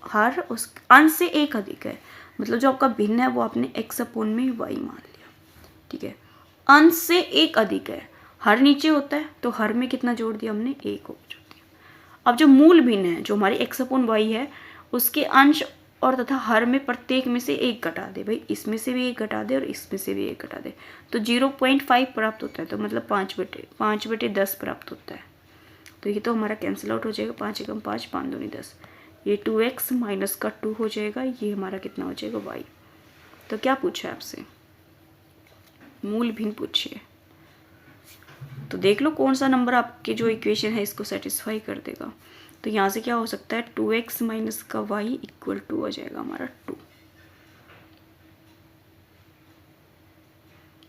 हर उस अंश से एक अधिक है, मतलब जो आपका भिन्न है वो आपने x अपोन में y मान लिया, ठीक है। अंश से एक अधिक है, हर नीचे होता है तो हर में कितना जोड़ दिया हमने, एक जोड़ दिया। अब जो मूल भिन्न है, जो हमारी x अपोन y है, उसके अंश और तथा हर में प्रत्येक में से एक घटा दे, भाई इसमें से भी एक घटा दे और इसमें से भी एक घटा दे, तो 0.5 प्राप्त होता है, तो मतलब 5/10 प्राप्त होता है। तो ये तो हमारा कैंसिल आउट हो जाएगा, 5 एकम 5, 5 दूनी 10, ये 2x माइनस का 2 हो जाएगा, ये हमारा कितना हो जाएगा y। तो क्या पूछा है आपसे, मूल भिन्न पूछिए, तो देख लो कौन सा नंबर आपके जो इक्वेशन है इसको सेटिस्फाई कर देगा। तो यहाँ से क्या हो सकता है, 2x माइनस का y इक्वल 2 हो जाएगा हमारा 2।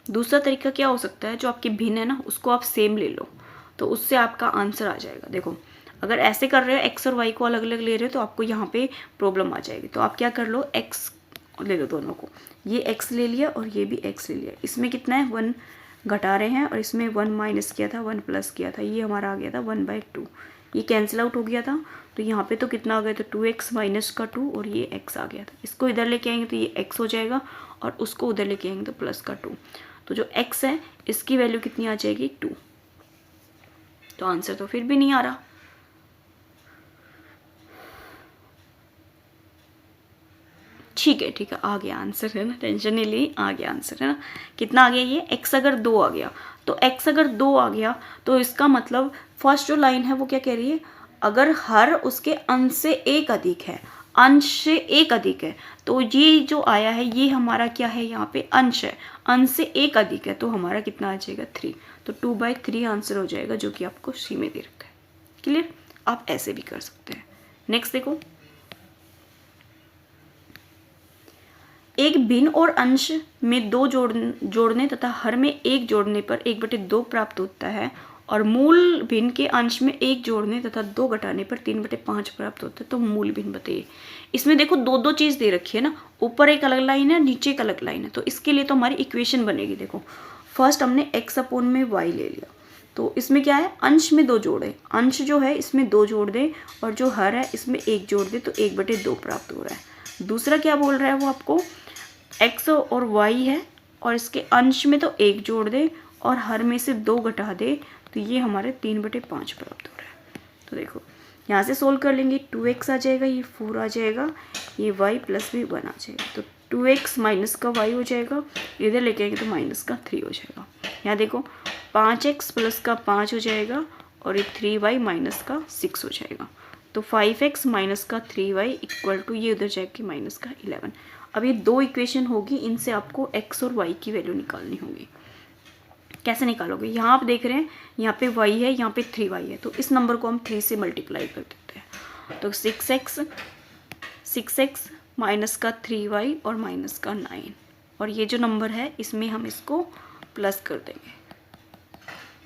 दूसरा तरीका क्या हो सकता है, जो आपकी भिन्न है ना उसको आप सेम ले लो, तो उससे आपका आंसर आ जाएगा। देखो अगर ऐसे कर रहे हो x और y को अलग अलग ले रहे हो तो आपको यहाँ पे प्रॉब्लम आ जाएगी। तो आप क्या कर लो, x ले लो दोनों को, ये x ले लिया और ये भी x ले लिया, इसमें कितना है 1 घटा रहे हैं और इसमें 1 माइनस किया था 1 प्लस किया था, ये हमारा आ गया था 1/2, ये कैंसिल आउट हो गया था। तो यहाँ पे तो कितना आ गया, तो 2x माइनस का 2 और ये x आ गया था, इसको इधर लेके आएंगे तो ये x हो जाएगा और उसको उधर लेके आएंगे तो प्लस का 2, तो जो x है इसकी वैल्यू कितनी आ जाएगी 2। तो आंसर तो फिर भी नहीं आ रहा। ठीक है आ गया आंसर, है ना, टेंशन नहीं ली, आ गया आंसर, है ना। कितना आ गया, ये x अगर 2 आ गया, तो x अगर 2 आ गया तो इसका मतलब फर्स्ट जो लाइन है वो क्या कह रही है, अगर हर उसके अंश से एक अधिक है, अंश से एक अधिक है, तो ये जो आया है ये हमारा क्या है, यहाँ पे अंश है, अंश से एक अधिक है, तो हमारा कितना आ जाएगा 3, तो 2/3 आंसर हो जाएगा, जो कि आपको सी में दे रखा है। क्लियर, आप ऐसे भी कर सकते हैं। नेक्स्ट देखो, एक भिन्न और अंश में 2 जोड़ने तथा हर में 1 जोड़ने पर 1/2 प्राप्त होता है, और मूल भिन्न के अंश में 1 जोड़ने तथा 2 घटाने पर 3/5 प्राप्त होता है। तो मूल भिन्न बताइए। इसमें देखो दो चीज़ दे रखी है ना, ऊपर एक अलग लाइन है, नीचे एक अलग लाइन है, तो इसके लिए तो हमारी इक्वेशन बनेगी। देखो फर्स्ट हमने x अपोन में y ले लिया, तो इसमें क्या है, अंश में 2 जोड़े, अंश जो है इसमें 2 जोड़ दे और जो हर है इसमें 1 जोड़ दे, तो 1/2 प्राप्त हो रहा है। दूसरा क्या बोल रहा है वो आपको, x और y है और इसके अंश में तो 1 जोड़ दे और हर में से 2 घटा दे, तो ये हमारे 3/5 प्राप्त हो रहा है। तो देखो यहाँ से सोल्व कर लेंगे, 2x आ जाएगा, ये 4 आ जाएगा, ये y प्लस भी 1 आ जाएगा, तो 2x माइनस का y हो जाएगा, इधर लेके आएंगे तो माइनस का 3 हो जाएगा। यहाँ देखो 5x प्लस का 5 हो जाएगा और ये 3y माइनस का 6 हो जाएगा, तो 5x माइनस का 3y इक्वल टू ये उधर जाएगी माइनस का 11। अब ये 2 इक्वेशन होगी, इनसे आपको x और y की वैल्यू निकालनी होगी। कैसे निकालोगे, यहाँ आप देख रहे हैं यहाँ पे y है, यहाँ पे 3y है, तो इस नंबर को हम 3 से मल्टीप्लाई कर देते हैं, तो 6x माइनस का 3y और माइनस का 9, और ये जो नंबर है इसमें हम इसको प्लस कर देंगे।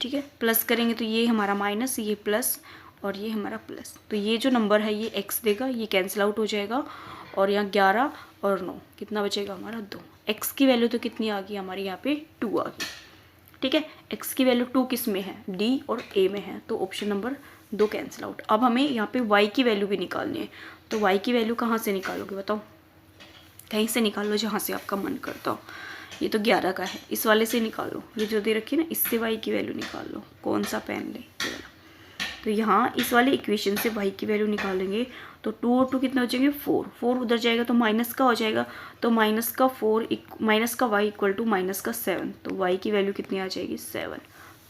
ठीक है, प्लस करेंगे तो ये हमारा माइनस, ये प्लस और ये हमारा प्लस, तो ये जो नंबर है ये x देगा, ये कैंसिल आउट हो जाएगा और यहाँ 11 और 9 कितना बचेगा हमारा 2। x की वैल्यू तो कितनी आ गई हमारी, यहाँ पे 2 आ गई। ठीक है, x की वैल्यू 2 किस में है, D और A में है, तो ऑप्शन नंबर 2 कैंसिल आउट। अब हमें यहाँ पे y की वैल्यू भी निकालनी है, तो y की वैल्यू कहाँ से निकालोगे बताओ, कहीं से निकाल लो जहाँ से आपका मन करता हो। ये तो 11 का है, इस वाले से निकालो, ये जो दे रखी है ना, इससे y की वैल्यू निकाल लो, कौन सा पेन ले, ये वाला। तो यहाँ इस वाले इक्वेशन से y की वैल्यू निकालेंगे, तो 2 और 2 कितना हो जाएंगे 4 उधर जाएगा तो माइनस का हो जाएगा, तो माइनस का y इक्वल टू माइनस का 7, तो y की वैल्यू कितनी आ जाएगी 7,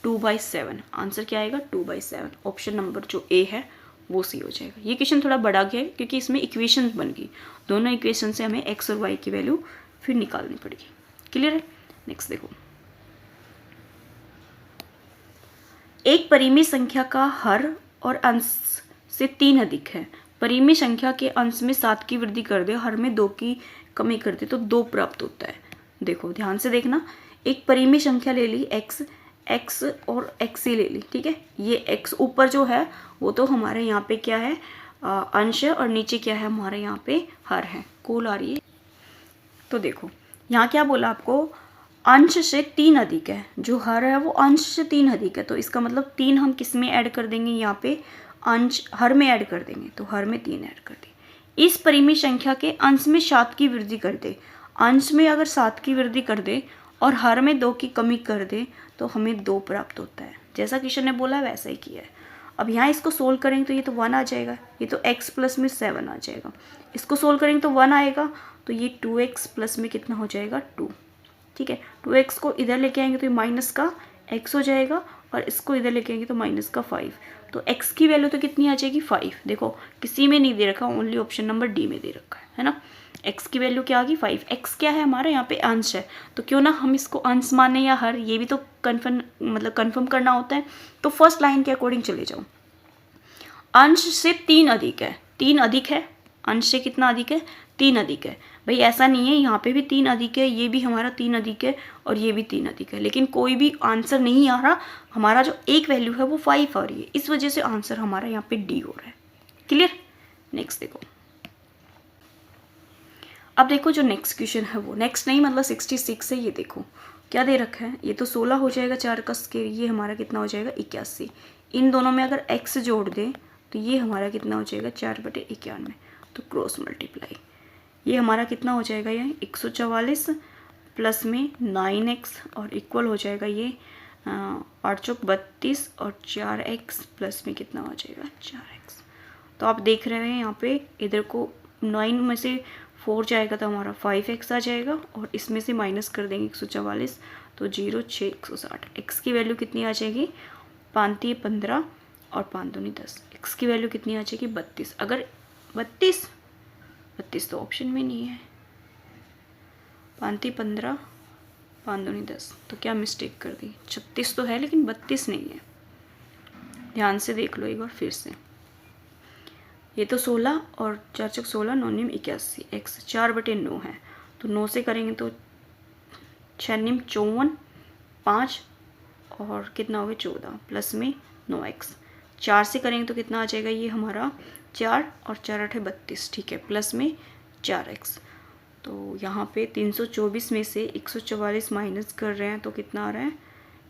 2/7। आंसर क्या आएगा 2/7, ऑप्शन नंबर जो A है वो सी हो जाएगा। ये क्वेश्चन थोड़ा बड़ा गया है क्योंकि इसमें इक्वेशन बन गई, दोनों इक्वेशन से हमें x और y की वैल्यू फिर निकालनी पड़ेगी। क्लियर है। नेक्स्ट देखो, एक परिमेय संख्या का हर और अंश से 3 अधिक है, परिमेय संख्या के अंश में 7 की वृद्धि कर दे, हर में 2 की कमी कर दे, तो 2 प्राप्त होता है। देखो ध्यान से देखना, एक परिमेय संख्या ले ली x और x ही ले ली। ठीक है, ये x ऊपर जो है वो तो हमारे यहाँ पे क्या है अंश है, और नीचे क्या है हमारे यहाँ पे हर है, कोल आ रही है। तो देखो यहाँ क्या बोला आपको, अंश से 3 अधिक है, जो हर है वो अंश से 3 अधिक है, तो इसका मतलब 3 हम किस में ऐड कर देंगे, यहाँ पे अंश हर में ऐड कर देंगे, तो हर में 3 ऐड कर देंगे। इस परिमेय संख्या के अंश में 7 की वृद्धि कर दे। अंश में अगर 7 की वृद्धि कर दे और हर में 2 की कमी कर दे तो हमें 2 प्राप्त होता है। जैसा क्वेश्चन ने बोला वैसा ही किया है। अब यहाँ इसको सोल्व करेंगे तो ये तो 1 आ जाएगा, ये तो x प्लस में 7 आ जाएगा। इसको सोल्व करेंगे तो 1 आएगा, तो ये 2x प्लस में कितना हो जाएगा 2। ठीक है, 2x को इधर लेके आएंगे तो ये माइनस का x हो जाएगा और इसको इधर लेके आएंगे तो माइनस का 5। तो x की वैल्यू तो कितनी आ जाएगी 5। देखो किसी में नहीं दे रखा, ओनली ऑप्शन नंबर डी में दे रखा है ना। x की वैल्यू क्या आ गई 5। x क्या है हमारा यहाँ पे अंश है, तो क्यों ना हम इसको अंश माने या हर, ये भी तो कन्फर्म करना होता है। तो फर्स्ट लाइन के अकॉर्डिंग चले जाओ। अंश से 3 अधिक है, 3 अधिक है, अंश से कितना अधिक है 3 अधिक है। भाई ऐसा नहीं है, यहाँ पे भी 3 अधिक है, ये भी हमारा 3 अधिक है और ये भी 3 अधिक है, लेकिन कोई भी आंसर नहीं आ रहा। हमारा जो एक वैल्यू है वो 5 आ रही है, इस वजह से आंसर हमारा यहाँ पे डी हो रहा है। क्लियर। नेक्स्ट देखो, अब देखो जो नेक्स्ट क्वेश्चन है वो नेक्स्ट नहीं मतलब 66 है। ये देखो क्या दे रखा है, ये तो 16 हो जाएगा 4 का स्क्वायर, ये हमारा कितना हो जाएगा 81। इन दोनों में अगर x जोड़ दें तो ये हमारा कितना हो जाएगा 4/91, तो क्रॉस मल्टीप्लाई ये हमारा कितना हो जाएगा, ये 144 प्लस में 9x और इक्वल हो जाएगा ये 8 चौक 32 और 4x प्लस में कितना हो जाएगा 4x। तो आप देख रहे हैं यहाँ पे इधर को 9 में से 4 जाएगा तो हमारा 5x आ जाएगा और इसमें से माइनस कर देंगे 144 तो 0 6 160। x की वैल्यू कितनी आ जाएगी 5 15 और 5 दूनी 10। x की वैल्यू कितनी आ जाएगी 32। अगर 32 तो ऑप्शन में नहीं है, 5 15 5 दूनी 10, तो क्या मिस्टेक कर दी, 36 तो है लेकिन 32 नहीं है। ध्यान से देख लो एक बार फिर से। ये तो 16 और 4 चौक 16 9 निम 81, x 4/9 है, तो 9 से करेंगे तो 6 निम 54 5 और कितना हो गया 14 प्लस में 9x। 4 से करेंगे तो कितना आ जाएगा ये हमारा 4 और 4 8 32, ठीक है, प्लस में 4x। तो यहाँ पे 324 में से 144 माइनस कर रहे हैं तो कितना आ रहा है,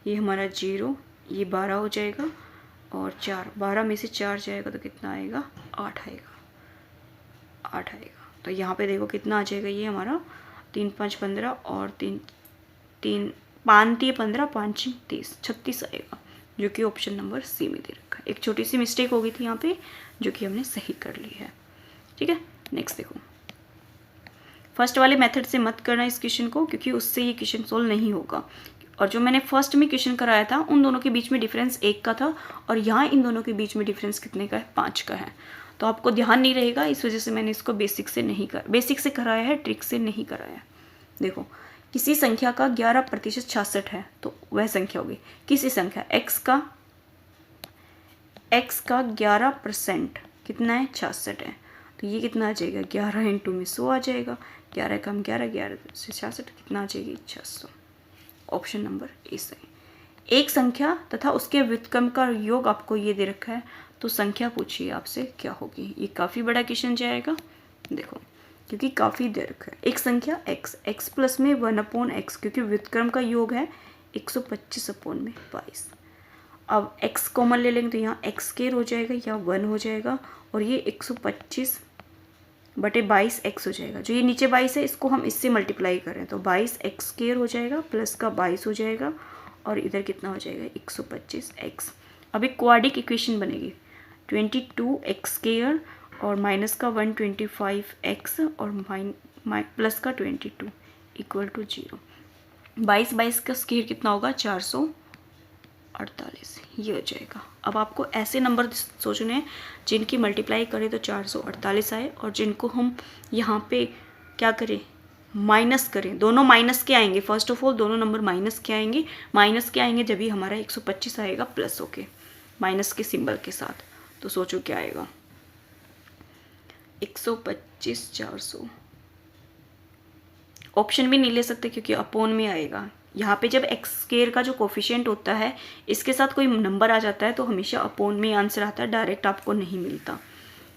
ये हमारा 0, ये 12 हो जाएगा और 12 में से 4 जाएगा तो कितना आएगा 8 आएगा। तो यहाँ पे देखो कितना आ जाएगा, ये हमारा 3 5 15 और 3 5 15 5 30 36 आएगा, जो कि ऑप्शन नंबर सी में दे रखा है। एक छोटी सी मिस्टेक हो गई थी यहाँ पे जो कि हमने सही कर ली है। ठीक है, नेक्स्ट देखो, फर्स्ट वाले मेथड से मत करना इस क्वेश्चन को, क्योंकि उससे ये क्वेश्चन सोल्व नहीं होगा। और जो मैंने फर्स्ट में क्वेश्चन कराया था उन दोनों के बीच में डिफरेंस 1 का था और यहाँ इन दोनों के बीच में डिफरेंस कितने का है 5 का है। तो आपको ध्यान नहीं रहेगा, इस वजह से मैंने इसको बेसिक से कराया है, ट्रिक से नहीं कराया। देखो किसी संख्या का 11% 66 है तो वह संख्या होगी, किसी संख्या x का 11% कितना है 66 है, तो ये कितना आ जाएगा 11 इंटू में 100 आ जाएगा, 11 कम 11 से 66 कितना आ जाएगी 600। ऑप्शन नंबर ए सही। एक संख्या तथा उसके व्युत्क्रम का योग आपको ये दे रखा है, तो संख्या पूछिए आपसे क्या होगी। ये काफ़ी बड़ा क्वेश्चन जाएगा, देखो क्योंकि काफ़ी दे रखा है। एक संख्या x प्लस में 1/x, क्योंकि व्युत्क्रम का योग है 125/22। अब x कॉमन ले लेंगे तो यहाँ x स्क्वायर हो जाएगा या 1 हो जाएगा और ये 125/22x हो जाएगा। जो ये नीचे 22 है इसको हम इससे मल्टीप्लाई करें तो 22x स्क्वायर हो जाएगा प्लस का 22 हो जाएगा और इधर कितना हो जाएगा 125x। अब एक क्वाड्रिक इक्वेशन बनेगी 22x स्क्वायर और माइनस का 125x और प्लस का 22 इक्वल टू 0। 22 का स्क्वायर कितना होगा 448, ये हो जाएगा। अब आपको ऐसे नंबर सोचने हैं जिनकी मल्टीप्लाई करें तो 448 आए और जिनको हम यहाँ पे क्या करें माइनस करें, दोनों माइनस के आएंगे। फर्स्ट ऑफ ऑल दोनों नंबर माइनस के आएंगे, जब भी हमारा 125 आएगा प्लस होके माइनस के सिंबल के साथ। तो सोचो क्या आएगा 125 400। ऑप्शन भी नहीं ले सकते क्योंकि अपोन में आएगा। यहाँ पे जब एक्स स्क्वायर का जो कोफिशिएंट होता है इसके साथ कोई नंबर आ जाता है तो हमेशा अपोन में आंसर आता है, डायरेक्ट आपको नहीं मिलता।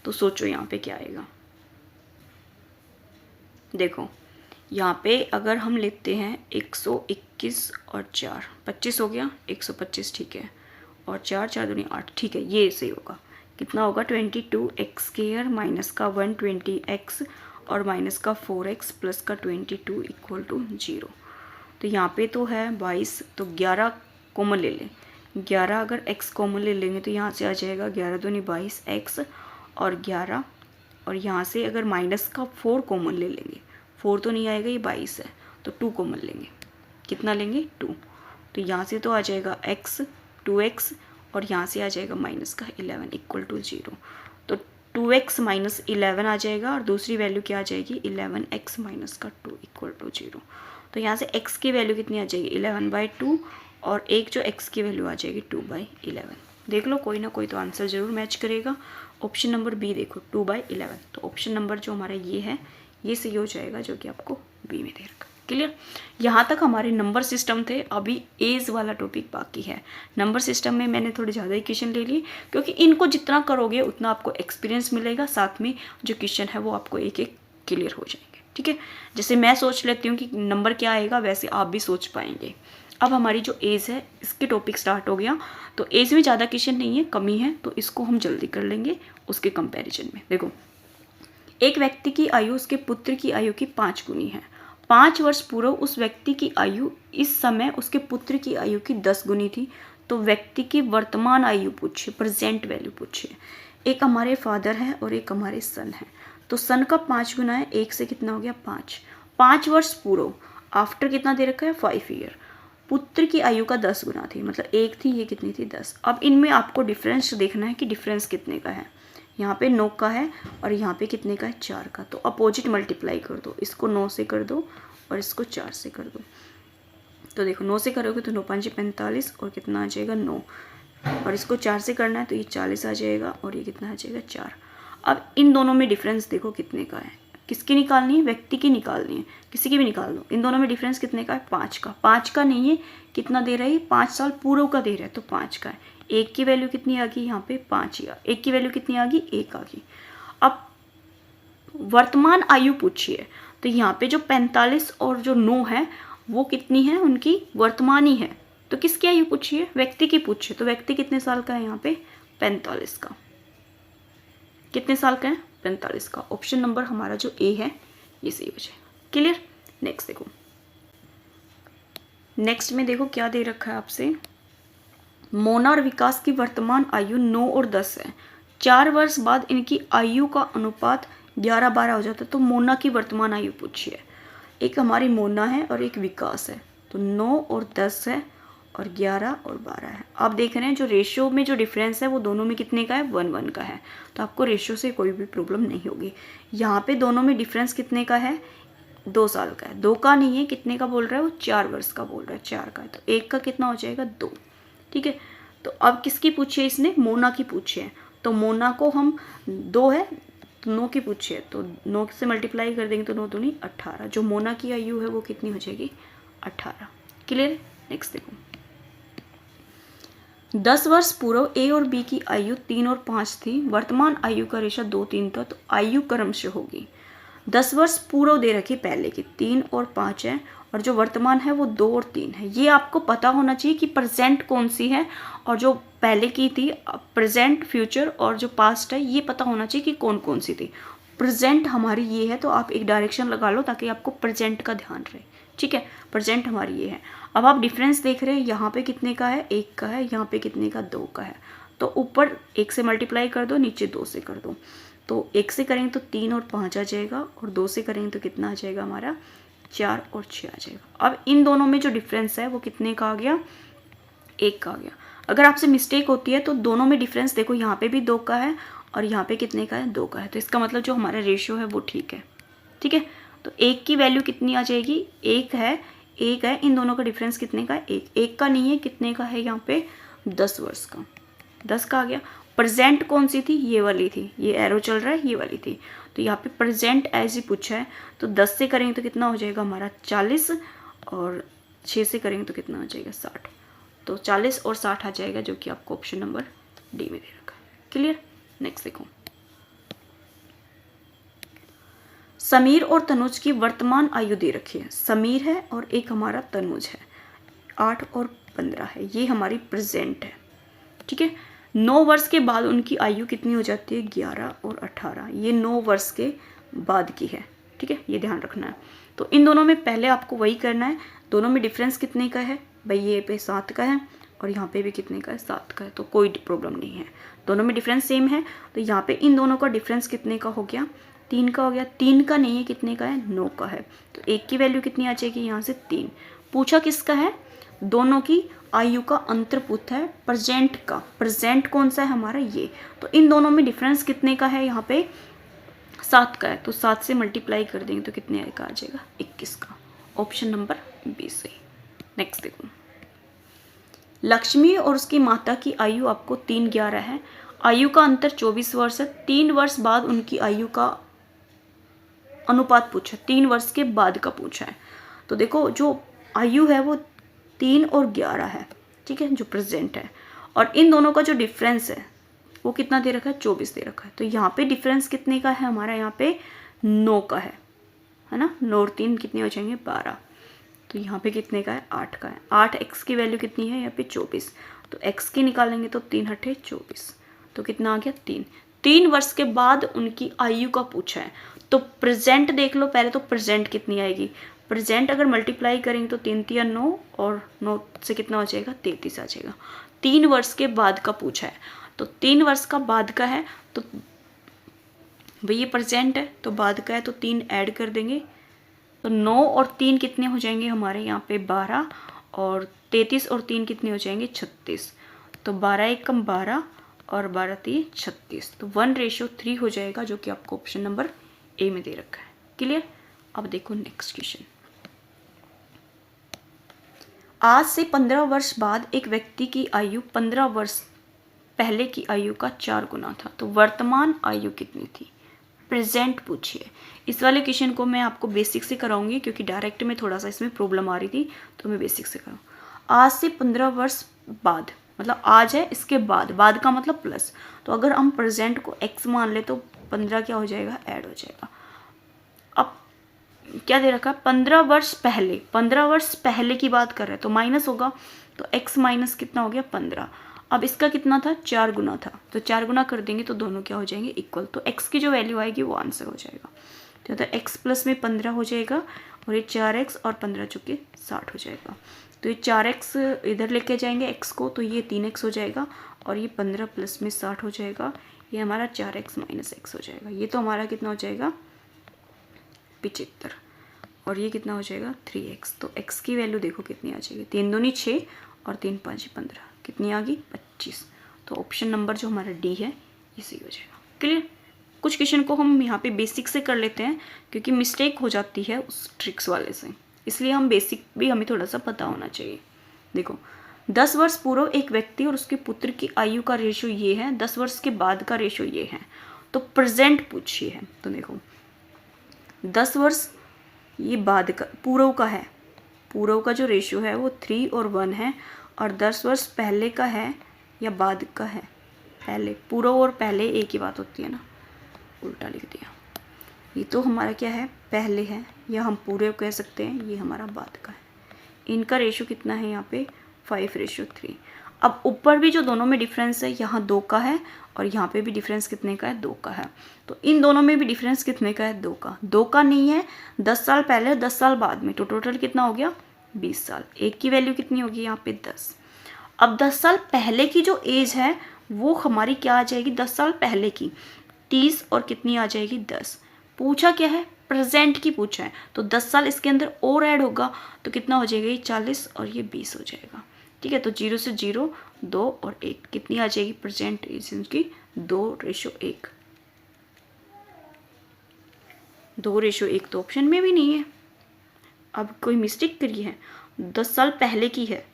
तो सोचो यहाँ पे क्या आएगा। देखो यहाँ पे अगर हम लेते हैं 121 और 4 25 हो गया 125, ठीक है, और 4 4 दूनी 8, ठीक है, ये सही होगा। कितना होगा 22x² माइनस का 120x और माइनस का 4x प्लस का 22 इक्वल टू 0। तो यहाँ पे तो है 22, तो 11 कॉमन ले लें। 11 अगर x कॉमन ले लेंगे तो यहाँ से आ जाएगा 11 दूनी 22x और 11, और यहाँ से अगर माइनस का 4 कॉमन ले लेंगे, 4 तो नहीं आएगा, ये 22 है, तो 2 कॉमन लेंगे। कितना लेंगे 2, तो यहाँ से तो आ जाएगा x 2x और यहाँ से आ जाएगा माइनस का 11 इक्वल टू 0। तो 2x माइनस 11 आ जाएगा और दूसरी वैल्यू क्या आ जाएगी 11x माइनस का 2 इक्वल टू 0। तो यहाँ से x की वैल्यू कितनी आ जाएगी 11/2 और एक जो x की वैल्यू आ जाएगी 2/11। देख लो कोई ना कोई तो आंसर ज़रूर मैच करेगा। ऑप्शन नंबर बी देखो 2/11, तो ऑप्शन नंबर जो हमारा ये है ये सही हो जाएगा, जो कि आपको बी में दे रखा। क्लियर? यहाँ तक हमारे नंबर सिस्टम थे। अभी एज वाला टॉपिक बाकी है। नंबर सिस्टम में मैंने थोड़े ज़्यादा ही क्वेश्चन ले लिए, क्योंकि इनको जितना करोगे उतना आपको एक्सपीरियंस मिलेगा, साथ में जो क्वेश्चन है वो आपको एक एक क्लियर हो जाएंगे। ठीक है, जैसे मैं सोच लेती हूँ कि नंबर क्या आएगा, वैसे आप भी सोच पाएंगे। अब हमारी जो एज है इसके टॉपिक स्टार्ट हो गया। तो एज में ज़्यादा क्वेश्चन नहीं है, कमी है, तो इसको हम जल्दी कर लेंगे उसके कंपैरिजन में। देखो, एक व्यक्ति की आयु उसके पुत्र की आयु की 5 गुनी है। 5 वर्ष पूर्व उस व्यक्ति की आयु इस समय उसके पुत्र की आयु की 10 गुनी थी। तो व्यक्ति की वर्तमान आयु पूछिए, प्रेजेंट वैल्यू पूछिए। एक हमारे फादर है और एक हमारे सन है। तो सन का 5 गुना है, एक से कितना हो गया 5। 5 वर्ष पूर्व, आफ्टर कितना दे रखा है 5 ईयर। पुत्र की आयु का 10 गुना थी, मतलब एक थी, ये कितनी थी 10। अब इनमें आपको डिफरेंस देखना है कि डिफरेंस कितने का है। यहाँ पे 9 का है और यहाँ पे कितने का है 4 का। तो अपोजिट मल्टीप्लाई कर दो, इसको 9 से कर दो और इसको 4 से कर दो। तो देखो 9 से करोगे तो 9 5 45 और कितना आ जाएगा 9, और इसको 4 से करना है तो ये 40 आ जाएगा और ये कितना आ जाएगा 4। अब इन दोनों में डिफरेंस देखो कितने का है। किसकी निकालनी है? व्यक्ति की निकालनी है, किसी की भी निकाल दो। इन दोनों में डिफरेंस कितने का है? 5 का। 5 का नहीं है, कितना दे रहा है? 5 साल पूर्व का दे रहा है, तो 5 का है। एक की वैल्यू कितनी आ गई यहाँ पे 5 ही। एक की वैल्यू कितनी आ गई? 1 आ गई। अब वर्तमान आयु पूछिए, तो यहाँ पे जो 45 और जो 9 है वो कितनी है? उनकी वर्तमान ही है। तो किसकी आयु पूछिए? व्यक्ति की पूछिए। तो व्यक्ति कितने साल का है यहाँ पे? 45 का। कितने साल का है? 45 का। ऑप्शन नंबर हमारा जो ए है ये सही हो जाएगा। क्लियर? नेक्स्ट देखो, नेक्स्ट में देखो क्या दे रखा है आपसे। मोना और विकास की वर्तमान आयु 9 और 10 है। 4 वर्ष बाद इनकी आयु का अनुपात 11-12 हो जाता है। तो मोना की वर्तमान आयु पूछिए। एक हमारी मोना है और एक विकास है, तो 9 और 10 है और 11 और 12 है। आप देख रहे हैं जो रेशियो में जो डिफरेंस है वो दोनों में कितने का है? 1-1 का है। तो आपको रेशियो से कोई भी प्रॉब्लम नहीं होगी। यहाँ पे दोनों में डिफरेंस कितने का है? 2 साल का है। 2 का नहीं है, कितने का बोल रहा है वो? 4 वर्ष का बोल रहा है, 4 का है। तो एक का कितना हो जाएगा? 2। ठीक है, तो अब किसकी पूछिए? इसने मोना की पूछिए। तो मोना को हम 2 है तो 9 की पूछिए, तो 9 से मल्टीप्लाई कर देंगे तो 9 दूनी 18। जो मोना की आयु है वो कितनी हो जाएगी? 18। क्लियर? नेक्स्ट देखो, 10 वर्ष पूर्व ए और बी की आयु 3 और 5 थी। वर्तमान आयु का रेशा 2-3 था। तो आयु क्रमशः होगी। 10 वर्ष पूर्व दे रखी पहले की 3 और 5 है, और जो वर्तमान है वो 2 और 3 है। ये आपको पता होना चाहिए कि प्रेजेंट कौन सी है, और जो पहले की थी प्रेजेंट, फ्यूचर और जो पास्ट है ये पता होना चाहिए कि कौन कौन सी थी। प्रेजेंट हमारी ये है, तो आप एक डायरेक्शन लगा लो ताकि आपको प्रेजेंट का ध्यान रहे। ठीक है, प्रेजेंट हमारी ये है। अब आप डिफरेंस देख रहे हैं, यहाँ पे कितने का है? 1 का है। यहाँ पे कितने का? 2 का है। तो ऊपर 1 से मल्टीप्लाई कर दो, नीचे 2 से कर दो। तो 1 से करेंगे तो 3 और 5 आ जाएगा, और 2 से करेंगे तो कितना आ जाएगा हमारा? 4 और 6 आ जाएगा। अब इन दोनों में जो डिफरेंस है वो कितने का आ गया? 1 का आ गया। अगर आपसे मिस्टेक होती है तो दोनों में डिफरेंस देखो, यहाँ पे भी 2 का है और यहाँ पे कितने का है? 2 का है। तो इसका मतलब जो हमारा रेशियो है वो ठीक है। ठीक है, तो 1 की वैल्यू कितनी आ जाएगी? 1 है, 1 है। इन दोनों का डिफरेंस कितने का है? 1। 1 का नहीं है, कितने का है यहाँ पे? 10 वर्ष का। 10 का आ गया। प्रेजेंट कौन सी थी? ये वाली थी, ये एरो चल रहा है, ये वाली थी। तो यहाँ पे प्रेजेंट एज ही पूछा है, तो 10 से करेंगे तो कितना हो जाएगा हमारा? 40, और 6 से करेंगे तो कितना हो जाएगा? 60। तो 40 और 60 आ जाएगा, जो कि आपको ऑप्शन नंबर डी में दे रखा है। क्लियर? नेक्स्ट देखो, समीर और तनुज की वर्तमान आयु दे रखी है। समीर है और एक हमारा तनुज है, 8 और 15 है। ये हमारी प्रेजेंट है। ठीक है, 9 वर्ष के बाद उनकी आयु कितनी हो जाती है, 11 और 18। ये 9 वर्ष के बाद की है, ठीक है, ये ध्यान रखना है। तो इन दोनों में पहले आपको वही करना है, दोनों में डिफरेंस कितने का है भाई, ये पे 7 का है और यहाँ पे भी कितने का है, 7 का है, तो कोई प्रॉब्लम नहीं है, दोनों में डिफरेंस सेम है। तो यहाँ पे इन दोनों का डिफरेंस कितने का हो गया, 3 का हो गया। 3 का नहीं है, कितने का है, 9 का है। तो एक की वैल्यू कितनी आ जाएगी यहाँ से, 3। पूछा किसका है, दोनों की आयु का अंतर पूछा है, प्रेजेंट का। प्रेजेंट कौन सा है हमारा, ये। तो इन दोनों में डिफरेंस कितने का है, यहाँ पे 7 का है। तो 7 से मल्टीप्लाई कर देंगे तो कितने का आ जाएगा, 21 का। ऑप्शन नंबर बी सही। नेक्स्ट देखो, लक्ष्मी और उसकी माता की आयु आपको 3-11 है, आयु का अंतर 24 वर्ष है। 3 वर्ष बाद उनकी आयु का अनुपात पूछा, 3 वर्ष के बाद का पूछा है। तो देखो जो आयु है वो 3 और 11 है, ठीक है, जो प्रेजेंट है। और इन दोनों का जो डिफरेंस है वो कितना दे रखा है, 24 दे रखा है। तो यहाँ पे डिफरेंस कितने का है हमारा, यहाँ पे 9 का है ना। 9 और 3 कितने हो जाएंगे, 12। तो यहाँ पे कितने का है, 8 का है। 8 x की वैल्यू कितनी है यहाँ पे, 24। तो x की निकालेंगे तो 3 × 24, तो कितना आ गया, 3। 3 वर्ष के बाद उनकी आयु का पूछा है। तो प्रेजेंट देख लो पहले, तो प्रेजेंट कितनी आएगी, प्रेजेंट अगर मल्टीप्लाई करेंगे तो 3 × 9 और 9 से कितना हो जाएगा, 33 आ जाएगा। 3 वर्ष के बाद का पूछा है, तो 3 वर्ष का बाद का है, तो भाई ये प्रेजेंट है तो बाद का है, तो 3 ऐड कर देंगे तो 9 और 3 कितने हो जाएंगे हमारे यहाँ पे, 12। और 33 और 3 कितने हो जाएंगे, 36। तो 12 × 1 = 12 और 12 × 3 = 36। तो 1:3 हो जाएगा, जो कि आपको ऑप्शन नंबर ए में दे रखा है। क्लियर। अब देखो नेक्स्ट क्वेश्चन। आज से 15 वर्ष बाद एक व्यक्ति की आयु 15 वर्ष पहले की आयु का 4 गुना था, तो वर्तमान आयु कितनी थी, प्रेजेंट पूछिए। इस वाले क्वेश्चन को मैं आपको बेसिक से कराऊंगी, क्योंकि डायरेक्ट में थोड़ा सा इसमें प्रॉब्लम आ रही थी, तो मैं बेसिक से कराऊँ। आज से 15 वर्ष बाद, मतलब आज है, इसके बाद, बाद का मतलब प्लस। तो अगर हम प्रेजेंट को x मान ले तो 15 क्या हो जाएगा, ऐड हो जाएगा। अब क्या दे रखा है, 15 वर्ष पहले, 15 वर्ष पहले की बात कर रहे हैं तो माइनस होगा, तो x माइनस कितना हो गया, 15। अब इसका कितना था, 4 गुना था, तो 4 गुना कर देंगे तो दोनों क्या हो जाएंगे, इक्वल। तो x की जो वैल्यू आएगी वो आंसर हो जाएगा। तो x प्लस में 15 हो जाएगा और ये 4x और 15 चुके 60 हो जाएगा। तो ये 4x इधर लेके जाएंगे x को, तो ये 3x हो जाएगा और ये 15 प्लस में 60 हो जाएगा, ये हमारा 4x माइनस x हो जाएगा। ये तो हमारा कितना हो जाएगा, 75। और ये कितना हो जाएगा, 3x। तो x की वैल्यू देखो कितनी आ जाएगी, 3 दूनी 6 और 3 × 5 = 15, कितनी आ गई, 25। तो ऑप्शन नंबर जो हमारा डी है ये सही हो जाएगा। क्लियर। कुछ क्वेश्चन को हम यहाँ पे बेसिक से कर लेते हैं, क्योंकि मिस्टेक हो जाती है उस ट्रिक्स वाले से, इसलिए हम बेसिक भी हमें थोड़ा सा पता होना चाहिए। देखो 10 वर्ष पूर्व एक व्यक्ति और उसके पुत्र की आयु का रेशो ये है, 10 वर्ष के बाद का रेशो ये है, तो प्रेजेंट पूछिए है। तो देखो 10 वर्ष ये बाद का, पूर्व का है, पूर्व का जो रेशियो है वो 3 और 1 है, और 10 वर्ष पहले का है या बाद का है, पहले। पूर्व और पहले एक ही बात होती है ना, उल्टा लिख दिया। ये तो हमारा क्या है, पहले है, या हम पूर्व कह सकते हैं, ये हमारा बाद का है। इनका रेशियो कितना है यहाँ पे, 5:3। अब ऊपर भी जो दोनों में डिफरेंस है, यहाँ 2 का है और यहाँ पे भी डिफरेंस कितने का है, 2 का है। तो इन दोनों में भी डिफरेंस कितने का है, 2 का। 2 का नहीं है, 10 साल पहले 10 साल बाद में, तो टोटल कितना हो गया, 20 साल। एक की वैल्यू कितनी होगी यहाँ पे, 10। अब 10 साल पहले की जो एज है वो हमारी क्या आ जाएगी, 10 साल पहले की 30 और कितनी आ जाएगी, 10। पूछा क्या है, प्रेजेंट की पूछा है, तो 10 साल इसके अंदर और ऐड होगा तो कितना हो जाएगा, ये 40 और ये 20 हो जाएगा। ठीक है, तो 0 से 0, 2 और 1 कितनी आ जाएगी, प्रेजेंट एज की 2:1। 2:1 तो ऑप्शन में भी नहीं है। अब कोई मिस्टेक करी है, 10 साल पहले की है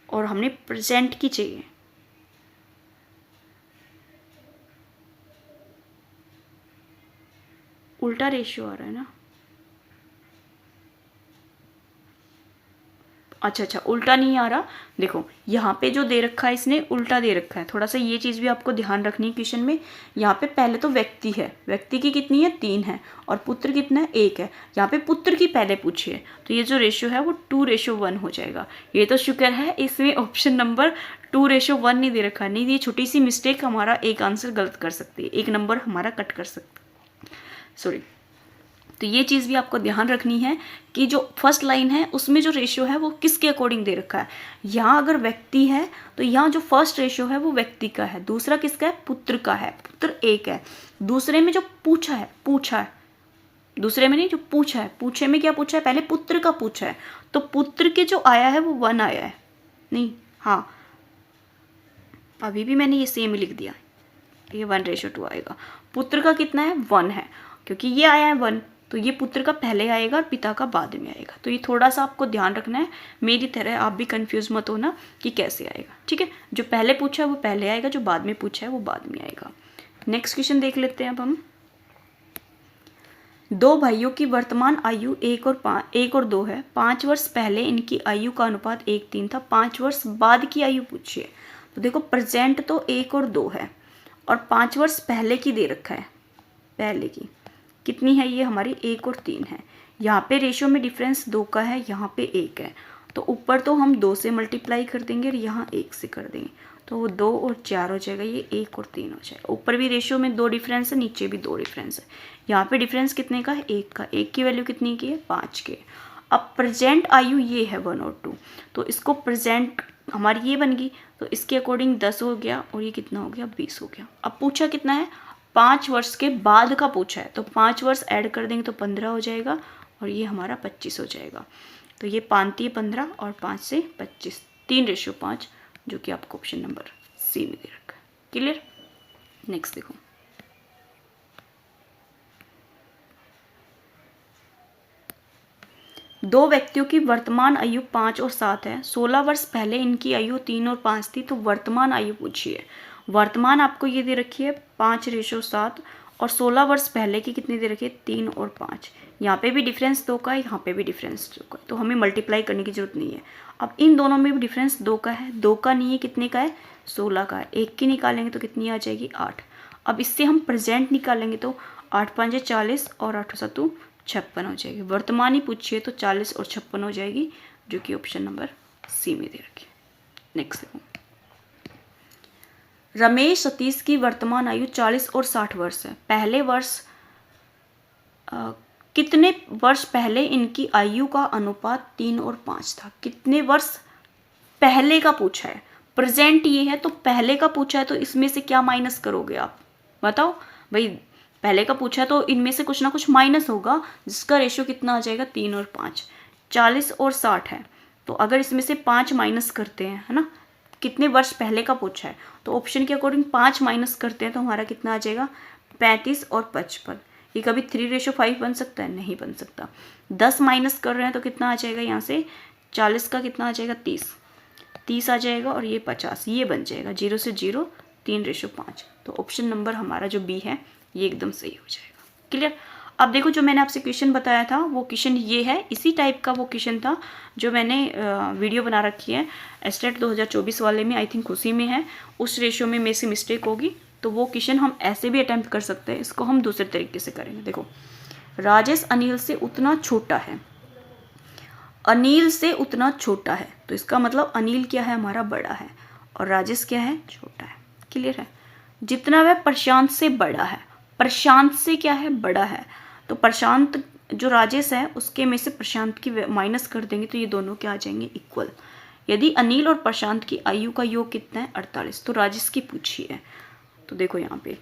और हमने प्रेजेंट की चाहिए। उल्टा रेशियो आ रहा है ना, अच्छा, उल्टा नहीं आ रहा। देखो यहाँ पे जो दे रखा है इसने उल्टा दे रखा है, थोड़ा सा ये चीज़ भी आपको ध्यान रखनी है क्वेश्चन में। यहाँ पे पहले तो व्यक्ति है, व्यक्ति की कितनी है 3 है, और पुत्र कितना है 1 है। यहाँ पे पुत्र की पहले पूछी है, तो ये जो रेशियो है वो 2:1 हो जाएगा। ये तो शुक्र है इसमें ऑप्शन नंबर 2:1 नहीं दे रखा, नहीं ये छोटी सी मिस्टेक हमारा एक आंसर गलत कर सकती है, एक नंबर हमारा कट कर सकती है, सॉरी। तो ये चीज़ भी आपको ध्यान रखनी है कि जो फर्स्ट लाइन है उसमें जो रेशियो है वो किसके अकॉर्डिंग दे रखा है। यहाँ अगर व्यक्ति है तो यहाँ जो फर्स्ट रेशियो है वो व्यक्ति का है, दूसरा किसका है पुत्र का है, पुत्र 1 है। दूसरे में जो पूछा है, दूसरे में नहीं जो पूछा है, पूछे में क्या पूछा है, पहले पुत्र का पूछा है, तो पुत्र के जो आया है वो 1 आया है, नहीं हाँ अभी भी मैंने ये सेम लिख दिया, ये 1:2 आएगा। पुत्र का कितना है 1 है, क्योंकि ये आया है 1, तो ये पुत्र का पहले आएगा और पिता का बाद में आएगा। तो ये थोड़ा सा आपको ध्यान रखना है, मेरी तरह आप भी कंफ्यूज मत होना कि कैसे आएगा, ठीक है। जो पहले पूछा है वो पहले आएगा, जो बाद में पूछा है वो बाद में आएगा। नेक्स्ट क्वेश्चन देख लेते हैं अब हम। 2 भाइयों की वर्तमान आयु 1 और 2 है। 5 वर्ष पहले इनकी आयु का अनुपात 1:3 था। 5 वर्ष बाद की आयु पूछी है, तो देखो प्रेजेंट तो 1 और 2 है, और 5 वर्ष पहले की दे रखा है, पहले की कितनी है, ये हमारी 1 और 3 है। यहाँ पे रेशियो में डिफरेंस 2 का है, यहाँ पे 1 है, तो ऊपर तो हम 2 से मल्टीप्लाई कर देंगे और यहाँ 1 से कर देंगे, तो वो 2 और 4 हो जाएगा, ये 1 और 3 हो जाएगा। ऊपर भी रेशियो में 2 डिफरेंस है, नीचे भी 2 डिफरेंस है। यहाँ पे डिफरेंस कितने का है 1 का, 1 की वैल्यू कितनी की है 5 के। अब प्रेजेंट आयु ये है 1 और 2, तो इसको प्रेजेंट हमारी ये बन गई, तो इसके अकॉर्डिंग 10 हो गया और ये कितना हो गया 20 हो गया। अब पूछा कितना है 5 वर्ष के बाद का पूछा है, तो 5 वर्ष ऐड कर देंगे तो 15 हो जाएगा, और ये हमारा 25 हो जाएगा। तो ये 5 × 15 और 5 से 25, 3:5, जो कि आपको ऑप्शन नंबर सी में दे रखा है। क्लियर। नेक्स्ट देखो, दो व्यक्तियों की वर्तमान आयु 5 और 7 है। 16 वर्ष पहले इनकी आयु 3 और 5 थी, तो वर्तमान आयु पूछी है। वर्तमान आपको ये दे रखी है 5:7, और 16 वर्ष पहले की कितनी दे रखी है 3 और 5। यहाँ पे भी डिफरेंस 2 का है, यहाँ पे भी डिफरेंस 2 का है, तो हमें मल्टीप्लाई करने की जरूरत नहीं है। अब इन दोनों में भी डिफरेंस 2 का है, 2 का नहीं है, कितने का है 16 का है। 1 की निकालेंगे तो कितनी आ जाएगी 8। अब इससे हम प्रेजेंट निकालेंगे तो 8 × 5 = 40 और 8 × 7 = 56 हो जाएगी। वर्तमान ही पूछिए तो 40 और 56 हो जाएगी, जो कि ऑप्शन नंबर सी में दे रखी है। नेक्स्ट देखो, रमेश सतीश की वर्तमान आयु 40 और 60 वर्ष है। पहले वर्ष कितने वर्ष पहले इनकी आयु का अनुपात 3 और 5 था। कितने वर्ष पहले का पूछा है, प्रेजेंट ये है तो पहले का पूछा है, तो इसमें से क्या माइनस करोगे आप बताओ भाई। पहले का पूछा है तो इनमें से कुछ ना कुछ माइनस होगा, जिसका रेशियो कितना आ जाएगा 3 और 5। 40 और 60 है, तो अगर इसमें से 5 माइनस करते हैं, है ना, कितने वर्ष पहले का पूछा है, तो ऑप्शन के अकॉर्डिंग 5 माइनस करते हैं तो हमारा कितना आ जाएगा 35 और 55। ये कभी 3:5 बन सकता है, नहीं बन सकता। 10 माइनस कर रहे हैं तो कितना आ जाएगा यहाँ से 40 का कितना आ जाएगा 30 आ जाएगा, और ये 50, ये बन जाएगा 0 से 0 3:5। तो ऑप्शन नंबर हमारा जो बी है ये एकदम सही हो जाएगा। क्लियर। अब देखो, जो मैंने आपसे क्वेश्चन बताया था वो क्वेश्चन ये है, इसी टाइप का वो क्वेश्चन था जो मैंने वीडियो बना रखी है एस्टेट 2024 वाले में, आई थिंक उसी में है। उस रेशियो में मेरे से मिस्टेक होगी, तो वो क्वेश्चन हम ऐसे भी अटेम्प्ट कर सकते हैं, इसको हम दूसरे तरीके से करेंगे। देखो, राजेश अनिल से उतना छोटा है, अनिल से उतना छोटा है, तो इसका मतलब अनिल क्या है हमारा बड़ा है, और राजेश क्या है छोटा है। क्लियर है। जितना वह प्रशांत से बड़ा है, प्रशांत से क्या है बड़ा है, तो प्रशांत जो राजेश है उसके में से प्रशांत की माइनस कर देंगे तो ये दोनों क्या आ जाएंगे इक्वल। यदि अनिल और प्रशांत की आयु का योग कितना है 48, तो राजेश की पूछी है। तो देखो यहाँ पे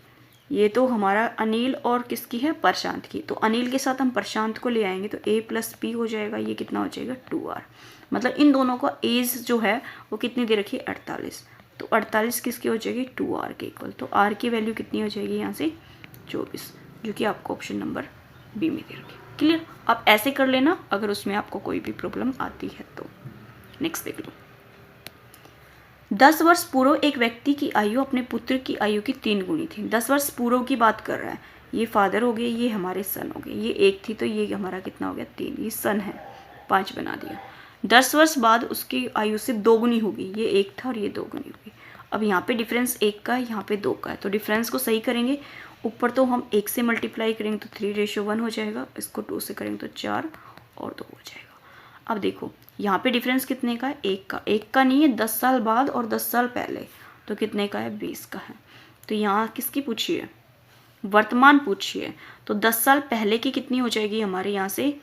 ये तो हमारा अनिल और किसकी है प्रशांत की, तो अनिल के साथ हम प्रशांत को ले आएंगे तो a + p हो जाएगा, ये कितना हो जाएगा 2r। मतलब इन दोनों का एज जो है वो कितनी दे रखी है 48, तो 48 किसकी हो जाएगी 2r के इक्वल। तो r की वैल्यू कितनी हो जाएगी यहाँ से 24, जो कि आपको ऑप्शन नंबर बी में दे रखी। क्लियर। आप ऐसे कर लेना अगर उसमें आपको कोई भी प्रॉब्लम आती है तो। नेक्स्ट देख लो, 10 वर्ष पूर्व एक व्यक्ति की आयु अपने पुत्र की आयु की 3 गुनी थी। 10 वर्ष पूर्व की बात कर रहा है, ये फादर हो गए, ये हमारे सन हो गए। ये 1 थी तो ये हमारा कितना हो गया 3, ये सन है 5 बना दिया। 10 वर्ष बाद उसकी आयु से दोगुनी होगी। ये 1 था और ये दोगुनी होगी। अब यहाँ पे डिफरेंस 1 का है, यहाँ पे 2 का है, तो डिफरेंस को सही करेंगे। ऊपर तो हम 1 से मल्टीप्लाई करेंगे तो 3:1 हो जाएगा, इसको 2 से करेंगे तो 4 और 2 हो जाएगा। अब देखो यहाँ पे डिफरेंस कितने का है, 1 का। 1 का नहीं है, 10 साल बाद और 10 साल पहले, तो कितने का है, 20 का है। तो यहाँ किसकी पूछी है, वर्तमान पूछी है, तो 10 साल पहले की कितनी हो जाएगी हमारे यहाँ से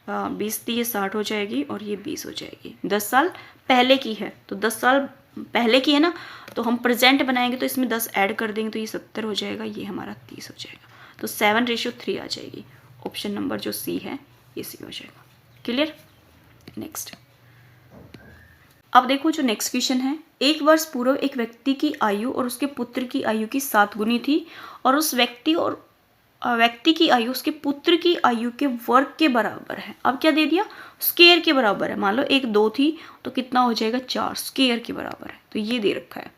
20 थी, ये 60 हो जाएगी और ये 20 हो जाएगी। 10 साल पहले की है, तो 10 साल पहले की है ना, तो हम प्रेजेंट बनाएंगे तो इसमें 10 ऐड कर देंगे तो ये 70 हो जाएगा, ये हमारा 30 हो जाएगा। तो 7:3 आ जाएगी। ऑप्शन नंबर जो सी है ये सी हो जाएगा। क्लियर। नेक्स्ट, अब देखो जो नेक्स्ट क्वेश्चन है, 1 वर्ष पूर्व एक व्यक्ति की आयु और उसके पुत्र की आयु की 7 गुनी थी और उस व्यक्ति की आयु उसके पुत्र की आयु के वर्ग के बराबर है। अब क्या दे दिया, स्क्वायर के बराबर है। मान लो 1 2 थी तो कितना हो जाएगा, 4 स्क्वायर के बराबर है। तो ये दे रखा है,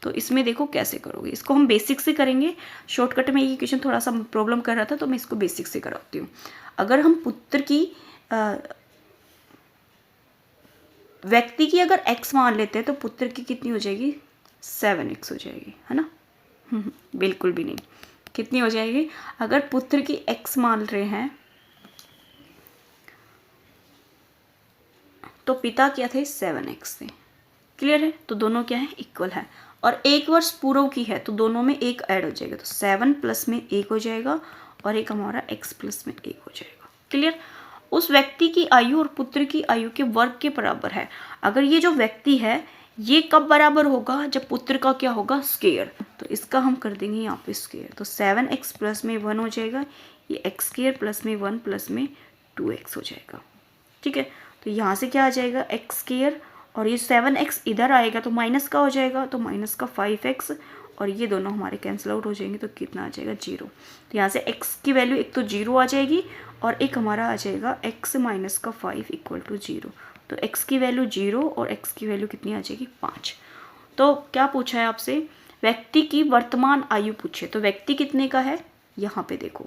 तो इसमें देखो कैसे करोगे। इसको हम बेसिक से करेंगे। शॉर्टकट में ये क्वेश्चन थोड़ा सा प्रॉब्लम कर रहा था तो मैं इसको बेसिक से कराती हूँ। अगर हम पुत्र की व्यक्ति की अगर x मान लेते हैं तो पुत्र की कितनी हो जाएगी, 7x हो जाएगी, है ना। बिल्कुल भी नहीं, कितनी हो जाएगी, अगर पुत्र की x मान रहे हैं तो पिता क्या थे, 7x थे। क्लियर है। तो दोनों क्या है, इक्वल है। और 1 वर्ष पूर्व की है तो दोनों में 1 ऐड हो जाएगा, तो 7 प्लस में 1 हो जाएगा और एक हमारा x प्लस में 1 हो जाएगा। क्लियर। उस व्यक्ति की आयु और पुत्र की आयु के वर्ग के बराबर है। अगर ये जो व्यक्ति है ये कब बराबर होगा, जब पुत्र का क्या होगा, स्क्वायर। तो इसका हम कर देंगे यहाँ पे स्क्वायर, तो 7x प्लस में 1 हो जाएगा, ये x स्क्वायर प्लस में 1 प्लस में 2x हो जाएगा। ठीक है। तो यहाँ से क्या आ जाएगा, x स्क्वायर और ये 7x इधर आएगा तो माइनस का हो जाएगा, तो माइनस का 5x और ये दोनों हमारे कैंसिल आउट हो जाएंगे तो कितना आ जाएगा, 0। तो यहाँ से x की वैल्यू एक तो 0 आ जाएगी और एक हमारा आ जाएगा x माइनस का 5 इक्वल टू 0। तो x की वैल्यू 0 और x की वैल्यू कितनी आ जाएगी, 5। तो क्या पूछा है आपसे, व्यक्ति की वर्तमान आयु पूछे, तो व्यक्ति कितने का है, यहाँ पे देखो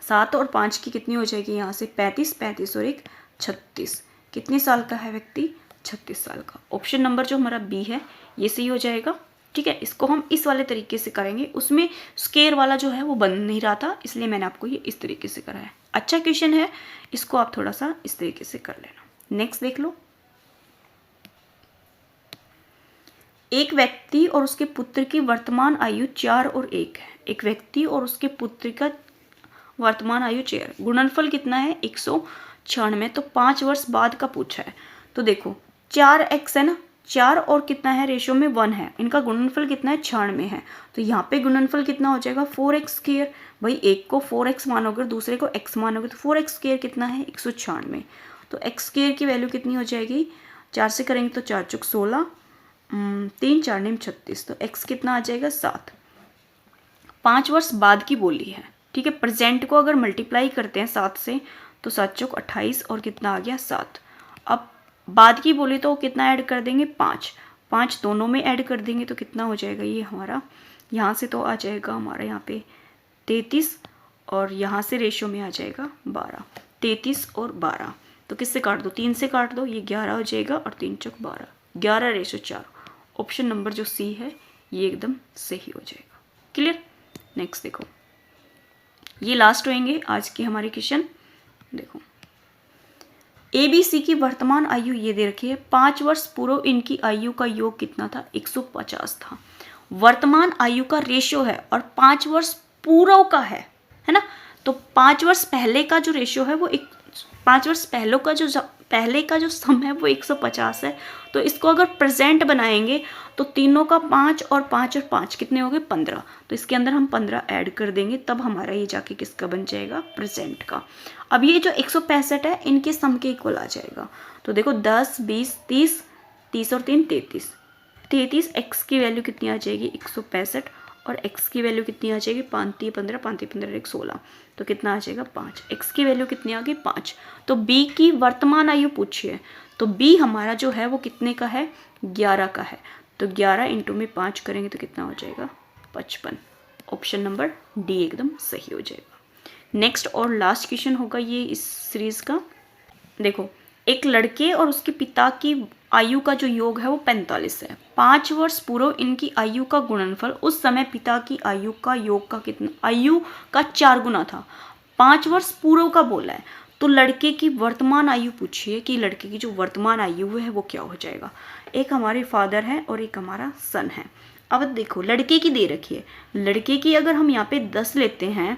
7 और 5 की कितनी हो जाएगी, यहाँ से 35 और 1 36। कितने साल का है व्यक्ति, 36 साल का। ऑप्शन नंबर जो हमारा बी है ये सही हो जाएगा। ठीक है। इसको हम इस वाले तरीके से करेंगे, उसमें स्क्वायर वाला जो है वो बन नहीं रहा था, इसलिए मैंने आपको ये इस तरीके से करा है। अच्छा क्वेश्चन है, इसको आप थोड़ा सा इस तरीके से कर लेना। नेक्स्ट देख लो, एक व्यक्ति और उसके पुत्र की वर्तमान आयु 4 और 1 है। एक व्यक्ति और उसके पुत्र का वर्तमान आयु 4, गुणनफल कितना है, 196। तो 5 वर्ष बाद का पूछा है। तो देखो 4x है ना, 4 और कितना है, रेशो में 1 है, इनका गुणनफल कितना है, 96 है। तो यहाँ पे गुणनफल कितना हो जाएगा, 4x स्क्वायर। भाई एक को 4x मानोगे दूसरे को x मानोगे तो 4x स्क्वायर कितना है, 196। तो x स्क्वायर की वैल्यू कितनी हो जाएगी, 4 से करेंगे तो 4 चौक 16, 3 4 9 36। तो x कितना आ जाएगा, 7। 5 वर्ष बाद की बोली है। ठीक है। प्रेजेंट को अगर मल्टीप्लाई करते हैं 7 से तो 7 चौक 28 और कितना आ गया, 7। अब बाद की बोली तो कितना ऐड कर देंगे, 5 दोनों में ऐड कर देंगे तो कितना हो जाएगा, ये हमारा यहाँ से तो आ जाएगा हमारा यहाँ पे 33 और यहाँ से रेशो में आ जाएगा 12। 33 और 12 तो किससे काट दो, 3 से काट दो, ये 11 हो जाएगा और 3 चौक 12, 11:4। ऑप्शन नंबर जो सी है ये एकदम सही हो जाएगा। क्लियर। नेक्स्ट देखो, ये लास्ट होंगे आज की हमारी क्वेश्चन। देखो ABC की वर्तमान आयु ये दे रखी है, 5 वर्ष पूर्व इनकी आयु का योग कितना था, 150 था। वर्तमान आयु का रेशियो है और 5 वर्ष पूर्व का है ना। तो 5 वर्ष पहले का जो रेशियो है वो 5 वर्ष पहले का जो सम है वो 150 है। तो इसको अगर प्रेजेंट बनाएंगे तो तीनों का 5 और 5 और 5 कितने हो गए, 15। तो इसके अंदर हम 15 ऐड कर देंगे, तब हमारा ये जाके किसका बन जाएगा, प्रेजेंट का। अब ये जो 165 है इनके सम के इक्वल आ जाएगा। तो देखो 10 20 30, 30 और 3 33, 33 x की वैल्यू कितनी आ जाएगी, 165 और x की वैल्यू कितनी आ जाएगी, 5 3 15, 5 3 15 1 16। तो कितना आ जाएगा, 5। x की वैल्यू कितनी आ गई, 5। तो b की वर्तमान आयु पूछी है, तो b हमारा जो है वो कितने का है, 11 का है। तो 11 इंटू में 5 करेंगे तो कितना हो जाएगा, 55। ऑप्शन नंबर डी एकदम सही हो जाएगा। नेक्स्ट और लास्ट क्वेश्चन होगा ये इस सीरीज का। देखो एक लड़के और उसके पिता की आयु का जो योग है वो 45 है। 5 वर्ष पूर्व इनकी आयु का गुणनफल उस समय पिता की आयु का योग का कितना, आयु का 4 गुना था। 5 वर्ष पूर्व का बोला है, तो लड़के की वर्तमान आयु पूछिए कि लड़के की जो वर्तमान आयु है वो क्या हो जाएगा। एक हमारे फादर है और एक हमारा सन है। अब देखो लड़के की दे रखी है, लड़के की अगर हम यहाँ पे 10 लेते हैं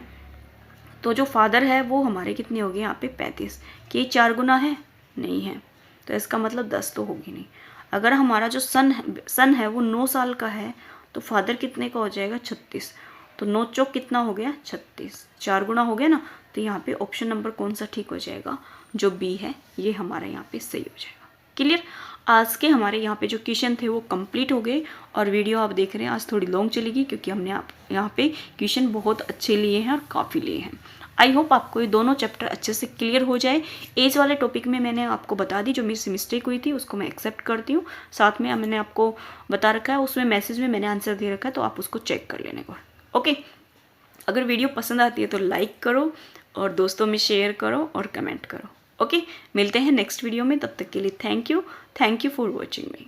तो जो फादर है वो हमारे कितने हो गए यहाँ पे 35, कि 4 गुना है, नहीं है, तो इसका मतलब 10 तो होगी नहीं। अगर हमारा जो सन है वो 9 साल का है तो फादर कितने का हो जाएगा, 36, तो 9 चौक कितना हो गया, 36, 4 गुना हो गया ना। तो यहाँ पे ऑप्शन नंबर कौन सा ठीक हो जाएगा, जो बी है ये हमारा यहाँ पे सही हो जाएगा। क्लियर। आज के हमारे यहाँ पे जो क्वेश्चन थे वो कंप्लीट हो गए, और वीडियो आप देख रहे हैं आज थोड़ी लॉन्ग चलेगी क्योंकि हमने आप यहाँ पे क्वेश्चन बहुत अच्छे लिए हैं और काफ़ी लिए हैं। आई होप आपको ये दोनों चैप्टर अच्छे से क्लियर हो जाए। एज वाले टॉपिक में मैंने आपको बता दी, जो मेरी से मिस्टेक हुई थी उसको मैं एक्सेप्ट करती हूँ। साथ में मैंने आपको बता रखा है, उसमें मैसेज में मैंने आंसर दे रखा है, तो आप उसको चेक कर लेने को। ओके, अगर वीडियो पसंद आती है तो लाइक करो और दोस्तों में शेयर करो और कमेंट करो। ओके, मिलते हैं नेक्स्ट वीडियो में, तब तक के लिए thank you for watching me.